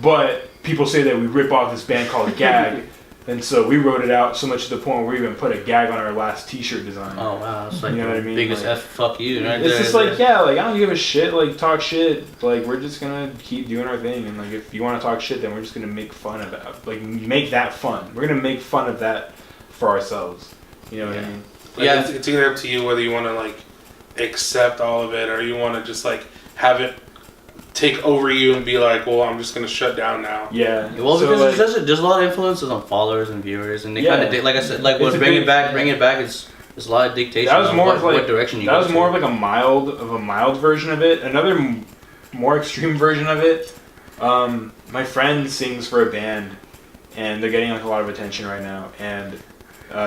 but people say that we rip off this band called Gag, and so we wrote it out so much to the point where we even put a gag on our last T-shirt design. Oh wow, it's like You know the what I mean? biggest Like, F fuck you right It's there. just like, yeah, like I don't give a shit. Like talk shit. Like we're just gonna keep doing our thing, and like if you want to talk shit, then we're just gonna make fun of it. Like make that fun. We're gonna make fun of that for ourselves. You know what I mean? Like, Yeah. it's either up to you whether you want to like accept all of it or you want to just like have it take over you and be like, well, I'm just gonna shut down now. Yeah. Well, So, because like, there's a lot of influences on followers and viewers, and they Yeah. kind of like I said, like It's what a bring big- it back. It's a lot of dictation. that was on more of like what direction you that go was to. more of like a mild version of it. Another more extreme version of it. My friend sings for a band, and they're getting like a lot of attention right now. And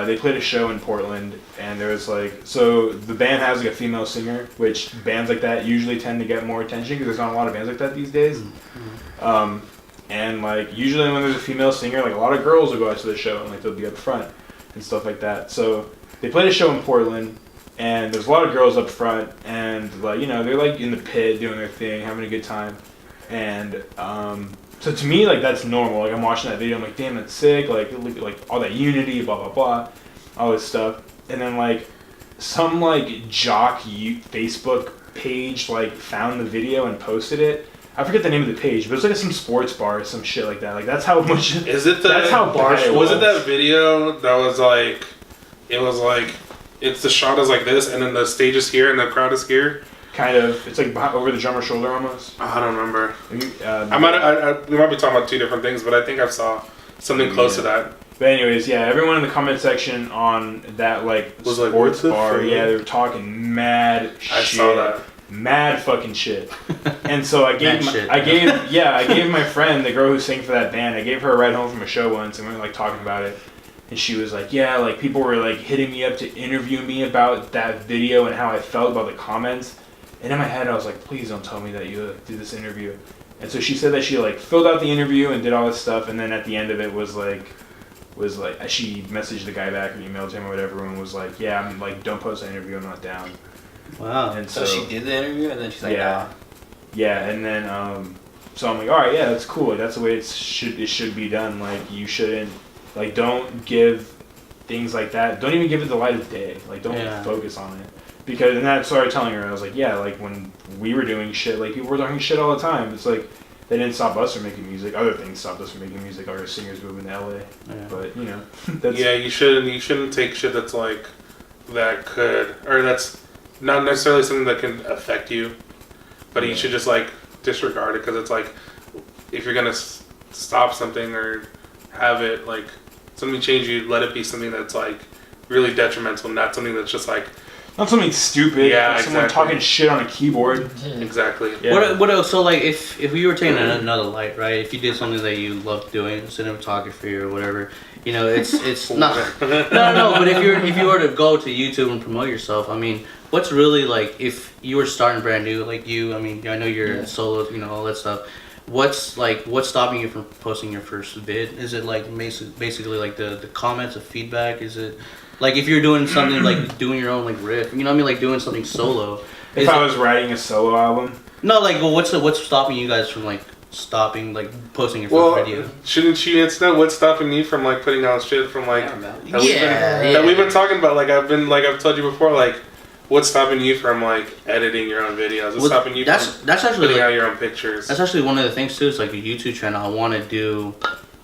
they played a show in Portland, and there was like, so the band has like a female singer, which bands like that usually tend to get more attention because there's not a lot of bands like that these days. And like usually when there's a female singer, like a lot of girls will go out to the show and like they'll be up front and stuff like that. So they played a show in Portland, and there's a lot of girls up front, and like they're like in the pit doing their thing, having a good time. And so to me, like that's normal. Like I'm watching that video, I'm like, damn, that's sick. Like look at like all that unity, blah blah blah, all this stuff. And then like some like jock Facebook page like found the video and posted it. I forget the name of the page, but it's like some sports bar or some shit like that. Like that's how much. Is it the? That's how bad it was it was. that video that was like? It was like it's the shot is like this, and then the stage is here, and the crowd is here. Kind of. It's like over the drummer's shoulder almost. I don't remember. we I might be talking about two different things, but I think I saw something close to that. But anyways, yeah, everyone in the comment section on that like Was like, sports what the bar, fuck? yeah, they were talking mad shit. I saw that. Mad fucking shit. And so I gave Mad shit. I gave my friend, the girl who sang for that band, I gave her a ride home from a show once, and we were like talking about it. And she was like, yeah, like people were like hitting me up to interview me about that video and how I felt about the comments. And in my head I was like, please don't tell me that you did this interview. And so she said that she like filled out the interview and did all this stuff, and then at the end of it was like she messaged the guy back or emailed him or whatever and was like, yeah, I'm like, don't post the interview, I'm not down. Wow. And So she did the interview, and then she's like, yeah. Yeah, and then so I'm like, all right, yeah, that's cool. Like, that's the way it should be done. Like you shouldn't like don't give things like that. Don't even give it the light of day. Like don't focus on it. Because and that's what I was telling her. I was like, yeah, like when we were doing shit, like people were talking shit all the time. It's like they didn't stop us from making music. Other things stopped us from making music. Our singers moving to LA. Yeah. But that's Yeah, you shouldn't take shit that's like that could or that's not necessarily something that can affect you, but you should just like disregard it because it's like if you're gonna stop something or have it like something change you, let it be something that's like really detrimental, not something that's just like not something stupid. Yeah, like someone exactly. talking shit on a keyboard. exactly. Yeah. What else? So like if we were taking another light, right? If you did something that you loved doing, cinematography or whatever, it's not no. But if you were to go to YouTube and promote yourself, I mean, what's really like if you were starting brand new, like you? I mean, I know you're solo, all that stuff. What's stopping you from posting your first vid? Is it like basically like the comments, the feedback? Is it like if you're doing something like doing your own like riff? You know what I mean? Like doing something solo. If I was writing a solo album. No, like, well, what's stopping you guys from like stopping like posting your first video? Shouldn't she answer that? What's stopping me from like putting out shit from like that we've been talking about? Like I've told you before, like what's stopping you from like editing your own videos? What's stopping you from that's actually putting like, out your own pictures? that's actually one of the things too. It's like a YouTube channel. I want to do,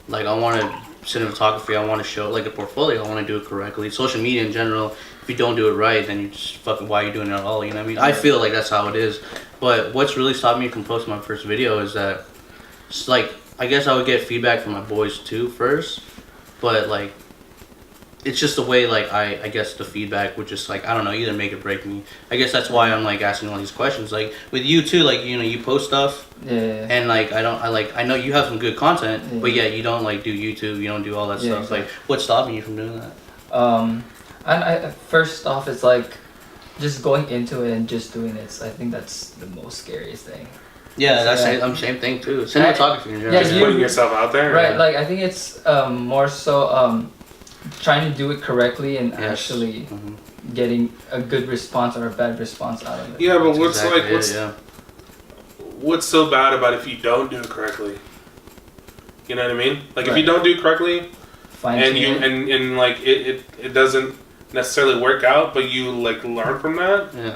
like, I want to cinematography. I want to show like a portfolio. I want to do it correctly. Social media in general. If you don't do it right, then you just fucking why are you doing it at all? You know what I mean? I feel like that's how it is. But what's really stopped me from posting my first video is that, it's like, I guess I would get feedback from my boys too first, but like, it's just the way like I guess the feedback would just like I don't know either make or break me. I guess that's why I'm like asking all these questions. Like with you too, like you post stuff, and like I know you have some good content, but yet you don't like do YouTube, you don't do all that stuff. Exactly. Like what's stopping you from doing that? And I first off, it's like just going into it and just doing it. I think that's the most scariest thing. Yeah, that's Yeah. I'm same thing too. Cinematography in general. Yeah, Just you- putting yourself out there, Right, like I think it's more so trying to do it correctly and Yes. actually Mhm. getting a good response or a bad response out of it. Yeah, but what's Exactly like it, yeah. what's so bad about if you don't do it correctly? You know what I mean? Like if you Right. don't do it correctly Fine and tune you it. and like it doesn't necessarily work out, but you like learn from that. Yeah.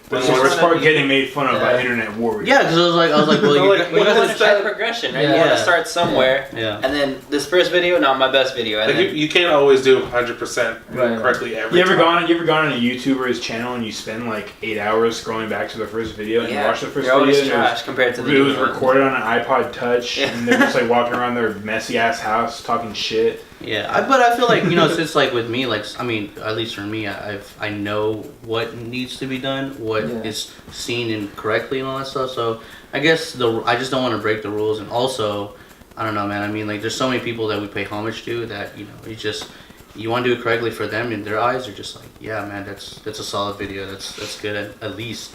Then That's the what's- worst part, getting made fun of by Yeah. internet warriors. Yeah, because I was like, well, No, you, like, you You guys want to start progression, right? You want Yeah. to start somewhere, yeah. and then this first video, not my best video, and Like then you can't always do 100% Right. correctly every You ever time. gone on a YouTuber's channel and you spend like 8 hours scrolling back to the first video and you yeah, watch the 1st you're always video and trash compared to the it was new one. recorded on an iPod Touch Yeah. and they're just like walking around their messy ass house talking shit. Yeah, but I feel like since like with me, like I mean, at least for me, I know what needs to be done, what is Yeah. seen and correctly and all that stuff. So I guess I just don't want to break the rules, and also I don't know, man. I mean, like there's so many people that we pay homage to that you want to do it correctly for them in their eyes. They're just like, yeah, man, that's a solid video. That's good at least.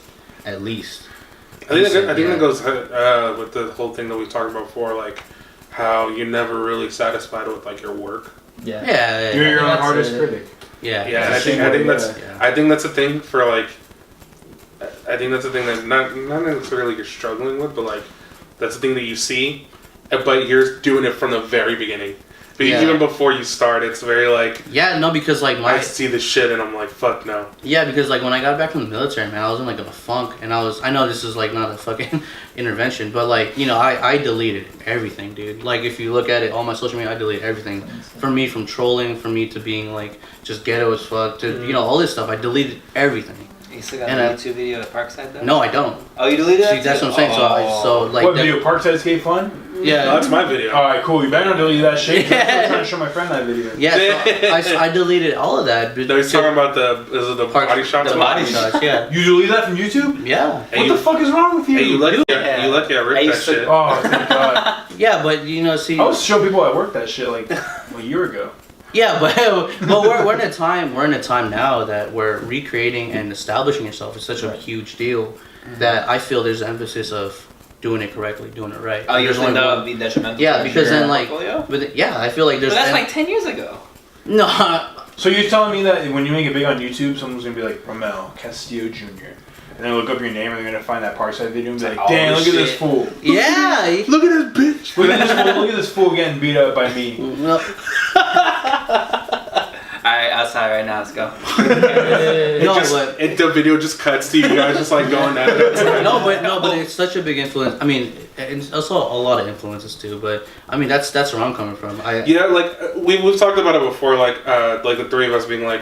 I think that Yeah. goes with the whole thing that we talked about before, like how you're never really satisfied with like your work. Yeah. Yeah, You're your own That's hardest it. critic. yeah, Yeah, and I the think same way, that's yeah. I think that's a thing for like. I think that's a thing that not necessarily you're struggling with, but like that's the thing that you see, but you're doing it from the very beginning. But Yeah. even before you start, it's very like Yeah, no, because like I see the shit and I'm like, fuck no. Yeah, because like when I got back from the military, man, I was in like a funk, and I know this is like not a fucking intervention, but like I deleted everything, dude. Like if you look at it, all my social media, I deleted everything. For me, from trolling, for me to being like just ghetto as fuck, to all this stuff, I deleted everything. You still got And the I- YouTube video at Parkside though? No, I don't. Oh, you deleted See, that? that's too? what I'm saying. So like What that- video? Parkside Escape Fun? yeah, No, that's my video. Alright, cool. You better not delete that shit. 'cause Yeah. I'm trying to show my friend that video. yeah. So I deleted all of that. No, he's talking about is it the body shots? The body shots, yeah, You delete that from YouTube? yeah, Hey, What you- the fuck is wrong with you? Hey, you let Yeah. you rip I that used to- shit. Oh, thank God. yeah. But see, I was show people at work that shit like a year ago. yeah, but we're in a time now that we're recreating and establishing yourself is such a huge deal that I feel there's emphasis of doing it correctly, doing it right. Oh, you There's think only that one- would be detrimental? Yeah, to because your then like, portfolio? I feel like there's But that's like 10 years ago. no, So you're telling me that when you make it big on YouTube, someone's gonna be like Ramel Castillo Jr. and then look up your name and they're gonna find that Parkside video and be like, Oh, damn, look at this shit. fool. yeah. Look at this bitch. Look at this fool. Look at this fool getting beat up by me. Well, Alright, outside right now, let's go. no, Just- but the video just cuts to you guys just like going at it. but it's such a big influence. I mean, it's also a lot of influences too. But I mean, that's where I'm coming from. Yeah, like we've talked about it before. Like the three of us being like,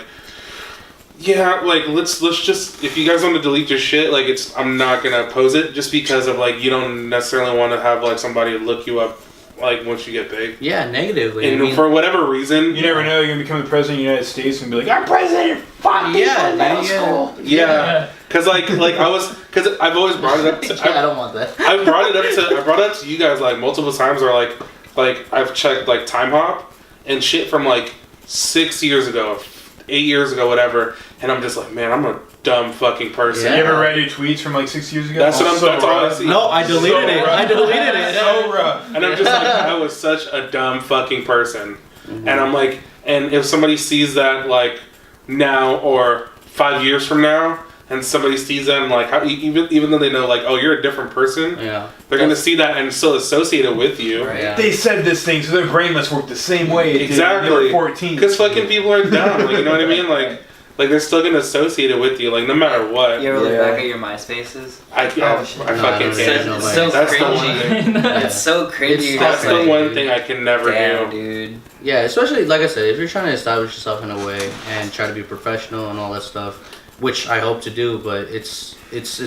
yeah, like let's just if you guys want to delete your shit, like I'm not gonna oppose it just because of like you don't necessarily want to have like somebody look you up like once you get big. Yeah, negatively. And I mean, for whatever reason, You never know, you're gonna become the president of the United States and be like, I'm president! Fuck Yeah, middle yeah. school! yeah, because like because I've always brought it up. To, I don't want that. I brought it up to you guys like multiple times where like I've checked like Time Hop and shit from like 6 years ago, 8 years ago, whatever, and I'm just like, man, I'm a dumb fucking person. Yeah. You ever read your tweets from like 6 years ago? That's what I'm. So That's all I rough. see. No, I deleted So it. rough. I deleted it. So rough. And I'm just like, I was such a dumb fucking person. Mm-hmm. And I'm like, and if somebody sees that like now or 5 years from now, and somebody sees that and like how even though they know like, oh, you're a different person, Yeah. they're gonna see that and still associate it with you. Right. Yeah. They said this thing, so their brain must work the same way it Exactly. did when they were 14. Because fucking people are dumb. Like, you know what I mean? Like they're still gonna associate it with you, like no matter what. You ever look Yeah. back at your MySpaces? I shit. I No, fucking I don't can't. know, It's so That's the cringy. one thing. It's so cringy. It's You're That's just the like, one thing I can never damn, do. dude. Yeah, especially like I said, if you're trying to establish yourself in a way and try to be professional and all that stuff, which I hope to do, but it's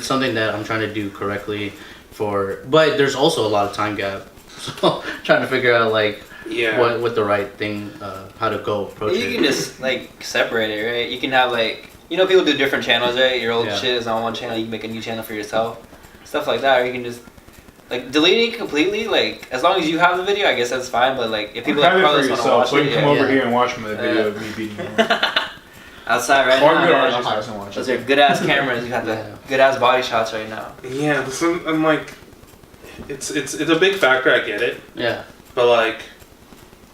something that I'm trying to do correctly but there's also a lot of time gap. So trying to figure out like Yeah. what the right thing, how to go approach You it. can just like separate it, right? You can have like people do different channels, right? Your old Yeah. shit is on one channel. You can make a new channel for yourself, stuff like that. Or you can just like delete it completely. Like as long as you have the video, I guess that's fine. But like if people have it probably for just want to watch yourself, so you it, can come over Yeah. here and watch my video Yeah. of me beating you. outside right Or now. go to man, Archie's house and watch those it. are good ass cameras. You got the Yeah. good ass body shots right now. Yeah, I'm like, it's a big factor. I get it, Yeah. but like,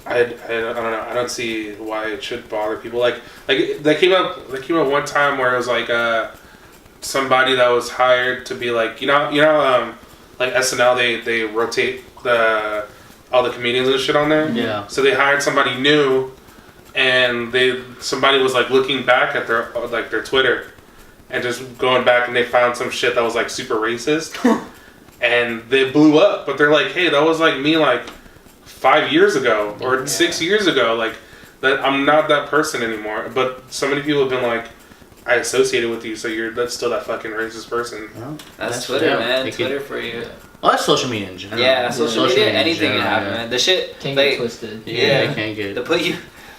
I don't know. I don't see why it should bother people. Like that came up one time where it was like somebody that was hired to be like like SNL they rotate all the comedians and shit on there. Yeah. So they hired somebody new, and somebody was like looking back at their Twitter, and just going back, and they found some shit that was like super racist, and they blew up. But they're like, hey, that was like me like 5 years ago or 6 years ago. Like that, I'm not that person anymore. But so many people have been like, I associated with you, so that's still that fucking racist person. Well, That's Twitter, yeah. man. Twitter for you. Well, that's social media in general. Yeah, social media, in anything can general, happen, yeah. man. The shit, Can't like, get twisted. Yeah, you can't get.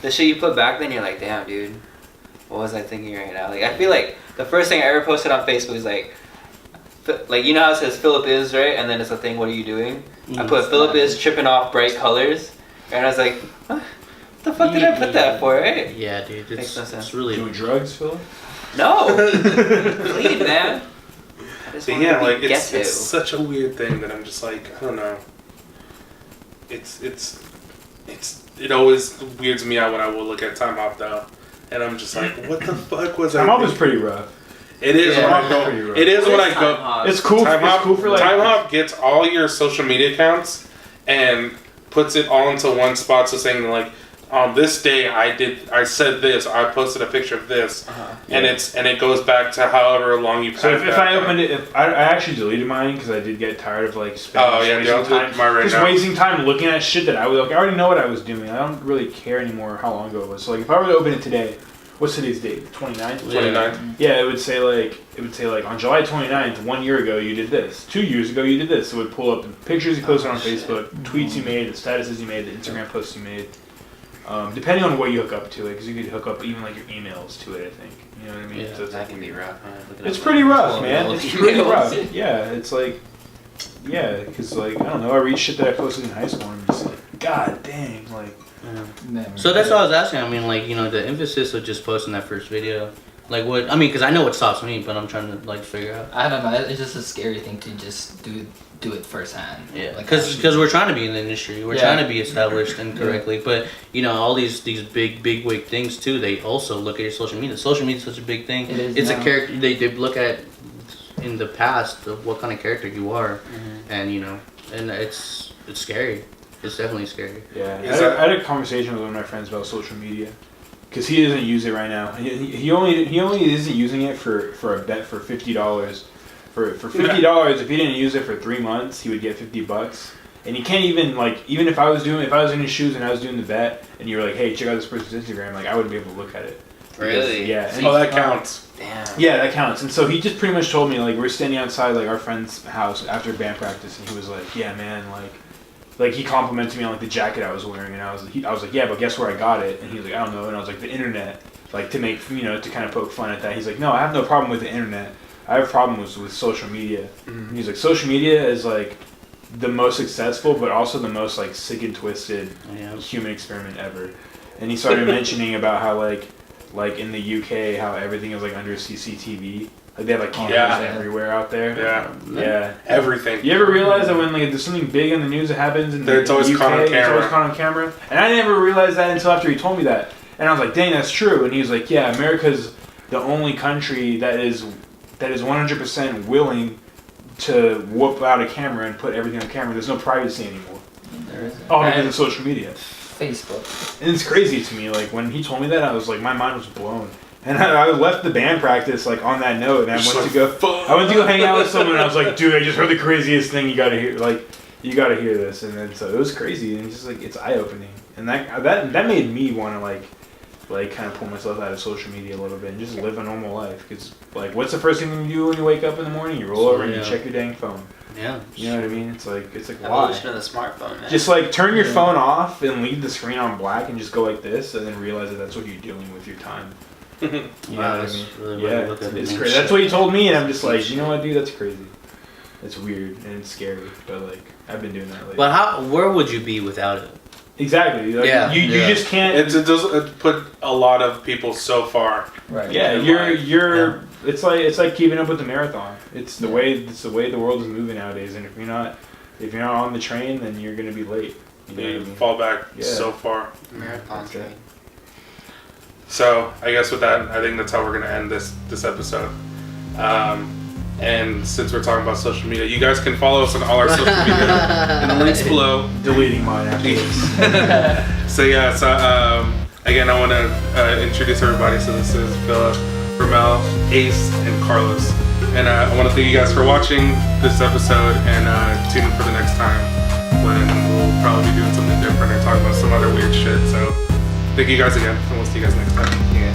the shit you put back then, you're like, damn, dude, what was I thinking right now? Like, I feel like the first thing I ever posted on Facebook is like you know how it says Philip is, right? And then it's a thing, what are you doing? I put Philip is tripping off bright colors, and I was like, what the fuck did I put that for, right? Yeah, dude, Makes no sense. it's really. Doing drugs, Phil? No, clean, man. I just But wanted yeah, to be like it's ghetto. such a weird thing that I'm just like, I don't know. It always weirds me out when I will look at Time Hop though, and I'm just like, what the fuck was I? Time Hop is thinking? pretty rough. It is Yeah, when I it's go. pretty rough. It is when What I is go. Time Hop? It's cool. Time It's Hop, cool for like. Time Hop gets all your social media accounts and puts it all into one spot. So saying like, on this day I said this, I posted a picture of this, and it goes back to however long you've So had if that. I opened it, if I actually deleted mine because I did get tired of like spending Oh, yeah, wasting dude, I'll delete mine right just now. wasting time looking at shit that I was like I already know what I was doing. I don't really care anymore how long ago it was. So like if I were to open it today, what's today's date? 29th? 29. Yeah, it would say like on July 29th, 1 year ago you did this. 2 years ago you did this. It would pull up the pictures you posted on Facebook, tweets you made, the statuses you made, the Instagram posts you made. Depending on what you hook up to it, because you could hook up even like your emails to it, I think. You know what I mean? Yeah, So it's that like can be rough, man. Looking it's at pretty my- rough, well, man. all It's the pretty emails. rough. Yeah, it's like, yeah, because like I don't know, I read shit that I posted in high school and I'm just like, god dang, like. Yeah. Never. So that's what I was asking. I mean, like, you know, the emphasis of just posting that first video. Like, what? I mean, because I know what stops me, but I'm trying to like figure out. I don't know. It's just a scary thing to just do it firsthand. Yeah, Like, because actually- we're trying to be in the industry, we're Yeah. trying to be established and correctly, but you know all these big wig things too. They also look at your social media. Social media is such a big thing. It is It's now. a character. They look at in the past of what kind of character you are, and you know, and it's scary. It's definitely scary. Yeah, Is I had a conversation with one of my friends about social media, because he doesn't use it right now. He only isn't using it for a bet for $50. For $50, if he didn't use it for 3 months, he would get $50. And you can't even even if I was in his shoes and I was doing the bet, and you were like, hey, check out this person's Instagram, like I wouldn't be able to look at it. Really? Yeah. And Oh, that counts. Damn. yeah, that counts. And so he just pretty much told me, like, we're standing outside, like, our friend's house after band practice, and he was like, yeah, man, like he complimented me on, like, the jacket I was wearing, and I was like, yeah, but guess where I got it? And he was like, I don't know. And I was like, the internet, like, to make, to kind of poke fun at that. He's like, no, I have no problem with the internet. I have a problem with social media. And he's like, social media is, like, the most successful, but also the most, like, sick and twisted Yeah. human experiment ever. And he started mentioning about how, like in the UK, how everything is like under CCTV. Like they have like cameras Yeah. everywhere out there. Yeah. Yeah. Everything. You ever realize that when like there's something big in the news that happens in It's the always UK, caught on it's always camera. caught on camera? And I never realized that until after he told me that. And I was like, dang, that's true. And he was like, yeah, America's the only country that is 100% willing to whoop out a camera and put everything on camera. There's no privacy anymore. There is. All because of social media. Facebook. And it's crazy to me. Like when he told me that, I was like, my mind was blown. And I left the band practice like on that note, and I went to go hang out with someone. And I was like, dude, I just heard the craziest thing. You gotta hear, you gotta hear this. And then so it was crazy, and it's just like it's eye opening. And that made me want to like kind of pull myself out of social media a little bit and just live a normal life. Because like, what's the first thing you do when you wake up in the morning? You roll over and you Yeah. check your dang phone. Yeah. You know what I mean? It's like why? Evolution of the smartphone, man. Just like turn your Yeah. phone off and leave the screen on black and just go like this, and then realize that that's what you're doing with your time. You know what I that's mean? really what I Yeah, look at it, it's man. crazy. That's what he told me, and I'm just like, you know what, dude, that's crazy. It's weird and it's scary, but like I've been doing that lately. But where would you be without it? Exactly. Like, Yeah, you yeah. just can't. It does put a lot of people so far. Right. Yeah, in you're life. you're. It's like keeping up with the marathon. It's the way the world is moving nowadays, and if you're not on the train, then you're gonna be late. You know what I You mean? fall back Yeah. so far. Marathon Okay. training. So I guess with that, I think that's how we're gonna end this episode. And since we're talking about social media, you guys can follow us on all our social media in the links below. Deleting mine after this. So yeah, again, I want to introduce everybody. So this is Philip, Ramel, Ace, and Carlos. And I want to thank you guys for watching this episode, and tune in for the next time when we'll probably be doing something different or talking about some other weird shit. So thank you guys again, and we'll see you guys next time. Yeah.